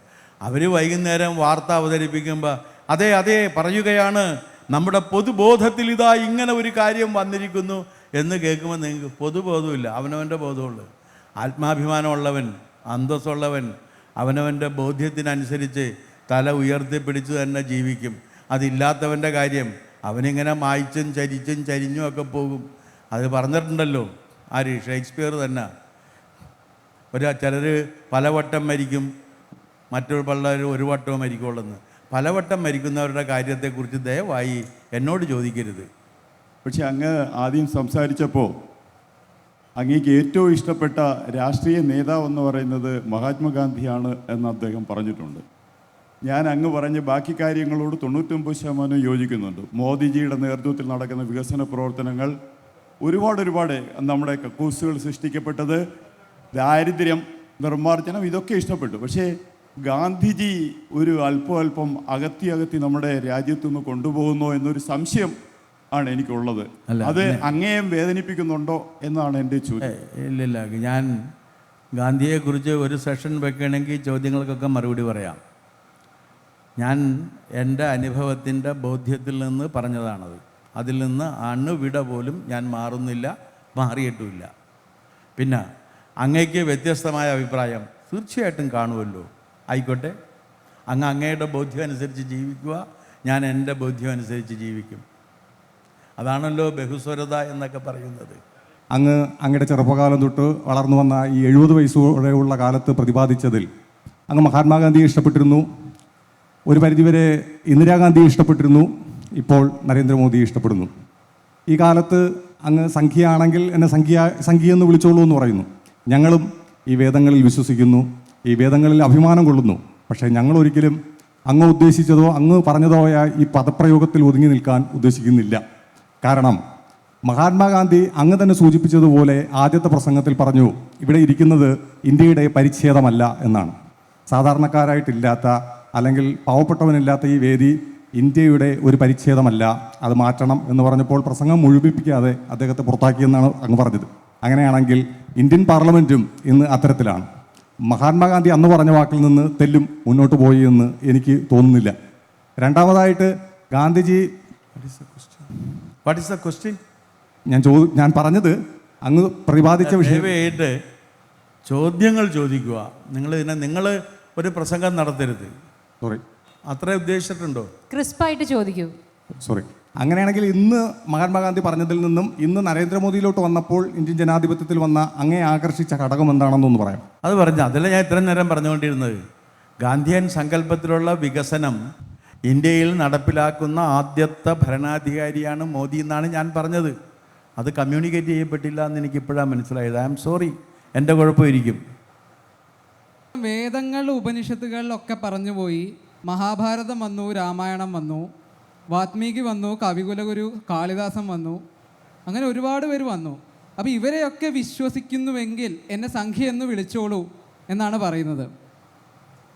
അവർ വൈകുന്നേരം വാർത്ത അവതരിപ്പിക്കുമ്പോൾ അതെ പറയുകയാണ്, നമ്മുടെ പൊതുബോധത്തിൽ ഇതാ ഇങ്ങനെ ഒരു കാര്യം വന്നിരിക്കുന്നു എന്ന് കേൾക്കുമ്പോൾ നിങ്ങൾക്ക് പൊതുബോധമില്ല, അവനവൻ്റെ ബോധമുള്ളൂ. ആത്മാഭിമാനമുള്ളവൻ, അന്തസ്സുള്ളവൻ അവനവൻ്റെ ബോധ്യത്തിനനുസരിച്ച് തല ഉയർത്തിപ്പിടിച്ച് തന്നെ ജീവിക്കും. അതില്ലാത്തവൻ്റെ കാര്യം അവനിങ്ങനെ മായ്ച്ചും ചരിഞ്ഞും ഒക്കെ പോകും. അത് പറഞ്ഞിട്ടുണ്ടല്ലോ ആര്? ഷേക്സ്പിയർ തന്നെ. ചിലർ പലവട്ടം മരിക്കും, മറ്റൊരു പിള്ളേർ ഒരു വട്ടവും മരിക്കുള്ളെന്ന്. പലവട്ടം മരിക്കുന്നവരുടെ കാര്യത്തെക്കുറിച്ച് ദയവായി എന്നോട് ചോദിക്കരുത്. പക്ഷെ അങ്ങ് ആദ്യം സംസാരിച്ചപ്പോൾ അങ്ങേക്ക് ഏറ്റവും ഇഷ്ടപ്പെട്ട രാഷ്ട്രീയ നേതാവ് എന്ന് പറയുന്നത് മഹാത്മാഗാന്ധിയാണ് എന്ന് അദ്ദേഹം പറഞ്ഞിട്ടുണ്ട്. ഞാൻ അങ്ങ് പറഞ്ഞ ബാക്കി കാര്യങ്ങളോട് 99% യോജിക്കുന്നുണ്ട്. മോദിജിയുടെ നേതൃത്വത്തിൽ നടക്കുന്ന വികസന പ്രവർത്തനങ്ങൾ ഒരുപാട് നമ്മുടെ കക്കൂസുകൾ സൃഷ്ടിക്കപ്പെട്ടത്, ദാരിദ്ര്യം നിർമ്മാർജ്ജനം, ഇതൊക്കെ ഇഷ്ടപ്പെട്ടു. പക്ഷേ ഗാന്ധിജി ഒരു അല്പം അകത്തി നമ്മുടെ രാജ്യത്തുനിന്ന് കൊണ്ടുപോകുന്നോ എന്നൊരു സംശയം ആണ് എനിക്കുള്ളത്. അത് അങ്ങേയം വേദനിപ്പിക്കുന്നുണ്ടോ എന്നാണ് എൻ്റെ ചോദ്യം. ഇല്ലില്ല, ഞാൻ ഗാന്ധിയെക്കുറിച്ച് ഒരു സെഷൻ വെക്കണമെങ്കിൽ ചോദ്യങ്ങൾക്കൊക്കെ മറുപടി പറയാം. ഞാൻ എൻ്റെ അനുഭവത്തിൻ്റെ ബോധ്യത്തിൽ നിന്ന് പറഞ്ഞതാണത്. അതിൽ നിന്ന് അണുവിട പോലും ഞാൻ മാറുന്നില്ല, മാറിയിട്ടുമില്ല. പിന്നെ അങ്ങയ്ക്ക് വ്യത്യസ്തമായ അഭിപ്രായം തീർച്ചയായിട്ടും കാണുമല്ലോ, ആയിക്കോട്ടെ. അങ്ങയുടെ ബോധ്യം അനുസരിച്ച് ജീവിക്കുക, ഞാൻ എൻ്റെ ബോധ്യം അനുസരിച്ച് ജീവിക്കും. അതാണല്ലോ ബഹുസ്വരത എന്നൊക്കെ പറയുന്നത്. അങ്ങയുടെ ചെറുപ്പകാലം തൊട്ട് വളർന്നു വന്ന ഈ 70 വയസ്സോടെയുള്ള കാലത്ത് പ്രതിപാദിച്ചതിൽ അങ്ങ് മഹാത്മാഗാന്ധിയെ ഇഷ്ടപ്പെട്ടിരുന്നു, ഒരു പരിധിവരെ ഇന്ദിരാഗാന്ധിയെ ഇഷ്ടപ്പെട്ടിരുന്നു, ഇപ്പോൾ നരേന്ദ്രമോദിയെ ഇഷ്ടപ്പെടുന്നു. ഈ കാലത്ത് അങ്ങ് സംഖ്യയാണെങ്കിൽ എന്നെ സംഖ്യയെന്ന് വിളിച്ചോളൂ എന്ന് പറയുന്നു. ഞങ്ങളും ഈ വേദങ്ങളിൽ വിശ്വസിക്കുന്നു, ഈ വേദങ്ങളിൽ അഭിമാനം കൊള്ളുന്നു. പക്ഷേ ഞങ്ങളൊരിക്കലും അങ്ങ് ഉദ്ദേശിച്ചതോ അങ്ങ് പറഞ്ഞതോ ആയ ഈ പദപ്രയോഗത്തിൽ ഒതുങ്ങി നിൽക്കാൻ ഉദ്ദേശിക്കുന്നില്ല. കാരണം മഹാത്മാഗാന്ധി അങ്ങ് തന്നെ സൂചിപ്പിച്ചതുപോലെ ആദ്യത്തെ പ്രസംഗത്തിൽ പറഞ്ഞു, ഇവിടെ ഇരിക്കുന്നത് ഇന്ത്യയുടെ പരിച്ഛേദമല്ല എന്നാണ്. സാധാരണക്കാരായിട്ടില്ലാത്ത അല്ലെങ്കിൽ പാവപ്പെട്ടവനില്ലാത്ത ഈ വേദി ഇന്ത്യയുടെ ഒരു പരിച്ഛേദമല്ല, അത് മാറ്റണം എന്ന് പറഞ്ഞപ്പോൾ പ്രസംഗം മുഴുമിപ്പിക്കാതെ അദ്ദേഹത്തെ പുറത്താക്കിയെന്നാണ് അങ്ങ് പറഞ്ഞത്. അങ്ങനെയാണെങ്കിൽ ഇന്ത്യൻ പാർലമെൻറ്റും ഇന്ന് അത്തരത്തിലാണ്. മഹാത്മാഗാന്ധി അന്ന് പറഞ്ഞ വാക്കിൽ നിന്ന് തെല്ലും മുന്നോട്ട് പോയി എന്ന് എനിക്ക് തോന്നുന്നില്ല. രണ്ടാമതായിട്ട് Gandhiji what is the question? ഞാൻ പറഞ്ഞത് അങ്ങ് പ്രതിപാദിച്ച വിഷയമായിട്ട് ചോദ്യങ്ങൾ ചോദിക്കുക. നിങ്ങൾ ഒരു പ്രസംഗം നടത്തരുത്. സോറി, അത്ര ഉദ്ദേശിച്ചിട്ടുണ്ടോ? ക്രിസ്പായിട്ട് ചോദിക്കൂ. സോറി. അങ്ങനെയാണെങ്കിൽ ഇന്ന് മഹാത്മാഗാന്ധി പറഞ്ഞതിൽ നിന്നും ഇന്ന് നരേന്ദ്രമോദിയിലോട്ട് വന്നപ്പോൾ ഇന്ത്യൻ ജനാധിപത്യത്തിൽ വന്ന അങ്ങേ ആകർഷിച്ച ഘടകം എന്താണെന്നൊന്ന് പറയാം. അത് പറഞ്ഞു, അതല്ല ഞാൻ ഇത്രയും നേരം പറഞ്ഞുകൊണ്ടിരുന്നത്. ഗാന്ധിയൻ സങ്കല്പത്തിലുള്ള വികസനം ഇന്ത്യയിൽ നടപ്പിലാക്കുന്ന ആദ്യത്തെ ഭരണാധികാരിയാണ് മോദി എന്നാണ് ഞാൻ പറഞ്ഞത്. അത് കമ്മ്യൂണിക്കേറ്റ് ചെയ്യപ്പെട്ടില്ല എന്ന് എനിക്കിപ്പോഴാണ് മനസ്സിലായത്. ഐ ആം സോറി, എൻ്റെ കുഴപ്പമായിരിക്കും. വേദങ്ങൾ ഉപനിഷത്തുകളിലൊക്കെ പറഞ്ഞു പോയി. മഹാഭാരതം വന്നു, രാമായണം വന്നു, വാത്മീകി വന്നു, കവികുലഗുരു കാളിദാസൻ വന്നു, അങ്ങനെ ഒരുപാട് പേര് വന്നു. അപ്പോൾ ഇവരെയൊക്കെ വിശ്വസിക്കുന്നുവെങ്കിൽ എന്നെ സംഖ്യ എന്ന് വിളിച്ചോളൂ എന്നാണ് പറയുന്നത്.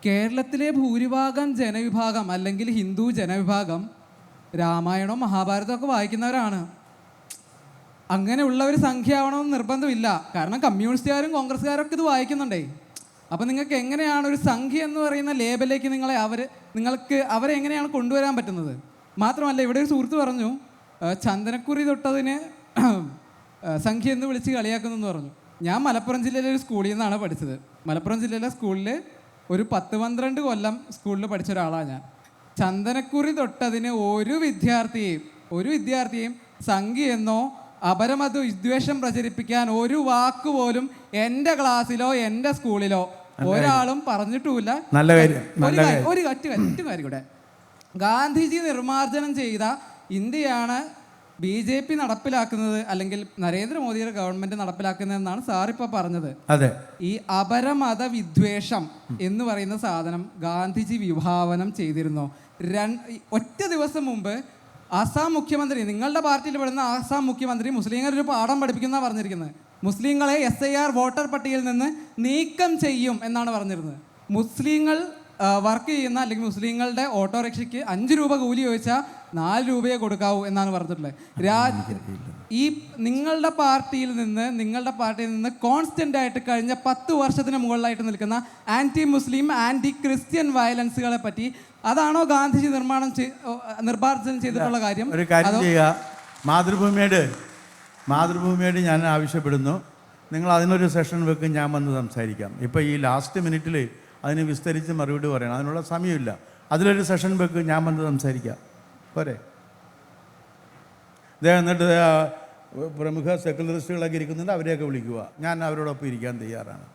കേരളത്തിലെ ഭൂരിഭാഗം ജനവിഭാഗം അല്ലെങ്കിൽ ഹിന്ദു ജനവിഭാഗം രാമായണവും മഹാഭാരതവും ഒക്കെ വായിക്കുന്നവരാണ്. അങ്ങനെയുള്ളവർ സംഖ്യ ആവണമെന്ന് നിർബന്ധമില്ല. കാരണം കമ്മ്യൂണിസ്റ്റുകാരും കോൺഗ്രസ്സുകാരൊക്കെ ഇത് വായിക്കുന്നുണ്ടേ. അപ്പോൾ നിങ്ങൾക്ക് എങ്ങനെയാണ് ഒരു സംഖ്യ എന്ന് പറയുന്ന ലേബലിലേക്ക് നിങ്ങൾക്ക് അവരെ എങ്ങനെയാണ് കൊണ്ടുവരാൻ പറ്റുന്നത്? മാത്രമല്ല, ഇവിടെ ഒരു സുഹൃത്ത് പറഞ്ഞു ചന്ദനക്കുറി തൊട്ടതിന് സംഖ്യ എന്ന് വിളിച്ച് കളിയാക്കുന്നെന്ന് പറഞ്ഞു. ഞാൻ മലപ്പുറം ജില്ലയിലെ ഒരു സ്കൂളിൽ നിന്നാണ് പഠിച്ചത്. മലപ്പുറം ജില്ലയിലെ സ്കൂളിൽ ഒരു 10-12 കൊല്ലം സ്കൂളിൽ പഠിച്ച ഒരാളാണ് ഞാൻ. ചന്ദനക്കുറി തൊട്ടതിന് ഒരു വിദ്യാർത്ഥിയെയും സംഖ്യ എന്നോ അപരമത വിദ്വേഷം പ്രചരിപ്പിക്കാൻ ഒരു വാക്ക് പോലും എൻ്റെ ക്ലാസ്സിലോ എൻ്റെ സ്കൂളിലോ ഒരാളും പറഞ്ഞിട്ടുമില്ല. ഒരു കാര്യം കൂടെ, ഗാന്ധിജി നിർമ്മാർജ്ജനം ചെയ്ത ഇന്ത്യയാണ് BJP നടപ്പിലാക്കുന്നത് അല്ലെങ്കിൽ നരേന്ദ്രമോദിയുടെ ഗവൺമെന്റ് നടപ്പിലാക്കുന്നതെന്നാണ് സാർ ഇപ്പോൾ പറഞ്ഞത്. അതെ, ഈ അപരമത വിദ്വേഷം എന്ന് പറയുന്ന സാധനം ഗാന്ധിജി വിഭാവനം ചെയ്തിരുന്നു. ഒറ്റ ദിവസം മുമ്പ് ആസാം മുഖ്യമന്ത്രി, നിങ്ങളുടെ പാർട്ടിയിൽ പെടുന്ന ആസാം മുഖ്യമന്ത്രി മുസ്ലിങ്ങളൊരു പാഠം പഠിപ്പിക്കുന്ന പറഞ്ഞിരിക്കുന്നത്. മുസ്ലിങ്ങളെ SIR വോട്ടർ പട്ടികയിൽ നിന്ന് നീക്കം ചെയ്യും എന്നാണ് പറഞ്ഞിരുന്നത്. മുസ്ലിങ്ങൾ വർക്ക് ചെയ്യുന്ന അല്ലെങ്കിൽ മുസ്ലിങ്ങളുടെ ഓട്ടോറിക്ഷയ്ക്ക് 5 രൂപ കൂലി ചോദിച്ചാൽ 4 രൂപയെ കൊടുക്കാവൂ എന്നാണ് പറഞ്ഞിട്ടുള്ളത്. ഈ നിങ്ങളുടെ പാർട്ടിയിൽ നിന്ന് കോൺസ്റ്റന്റ് ആയിട്ട് കഴിഞ്ഞ 10 വർഷത്തിന് മുകളിലായിട്ട് നിൽക്കുന്ന ആന്റി മുസ്ലിം ആന്റി ക്രിസ്ത്യൻ വയലൻസുകളെ പറ്റി അതാണോ ഗാന്ധിജി നിർമ്മാർജ്ജനം ചെയ്തിട്ടുള്ള കാര്യം? ഒരു കാര്യം ചെയ്യുക, മാതൃഭൂമിയോട് ഞാൻ ആവശ്യപ്പെടുന്നു, നിങ്ങൾ അതിനൊരു സെഷൻ വെക്കും, ഞാൻ വന്ന് സംസാരിക്കാം. ഇപ്പോൾ ഈ ലാസ്റ്റ് മിനിറ്റിൽ അതിന് വിസ്തരിച്ച് മറുപടി പറയണം, അതിനുള്ള സമയമില്ല. അതിലൊരു സെഷൻ വെക്കും, ഞാൻ വന്ന് സംസാരിക്കാം, പോരെ? എന്നിട്ട് പ്രമുഖ സെക്കുലറിസ്റ്റുകളൊക്കെ ഇരിക്കുന്നുണ്ട്, അവരെയൊക്കെ വിളിക്കുക, ഞാൻ അവരോടൊപ്പം ഇരിക്കാൻ തയ്യാറാണ്.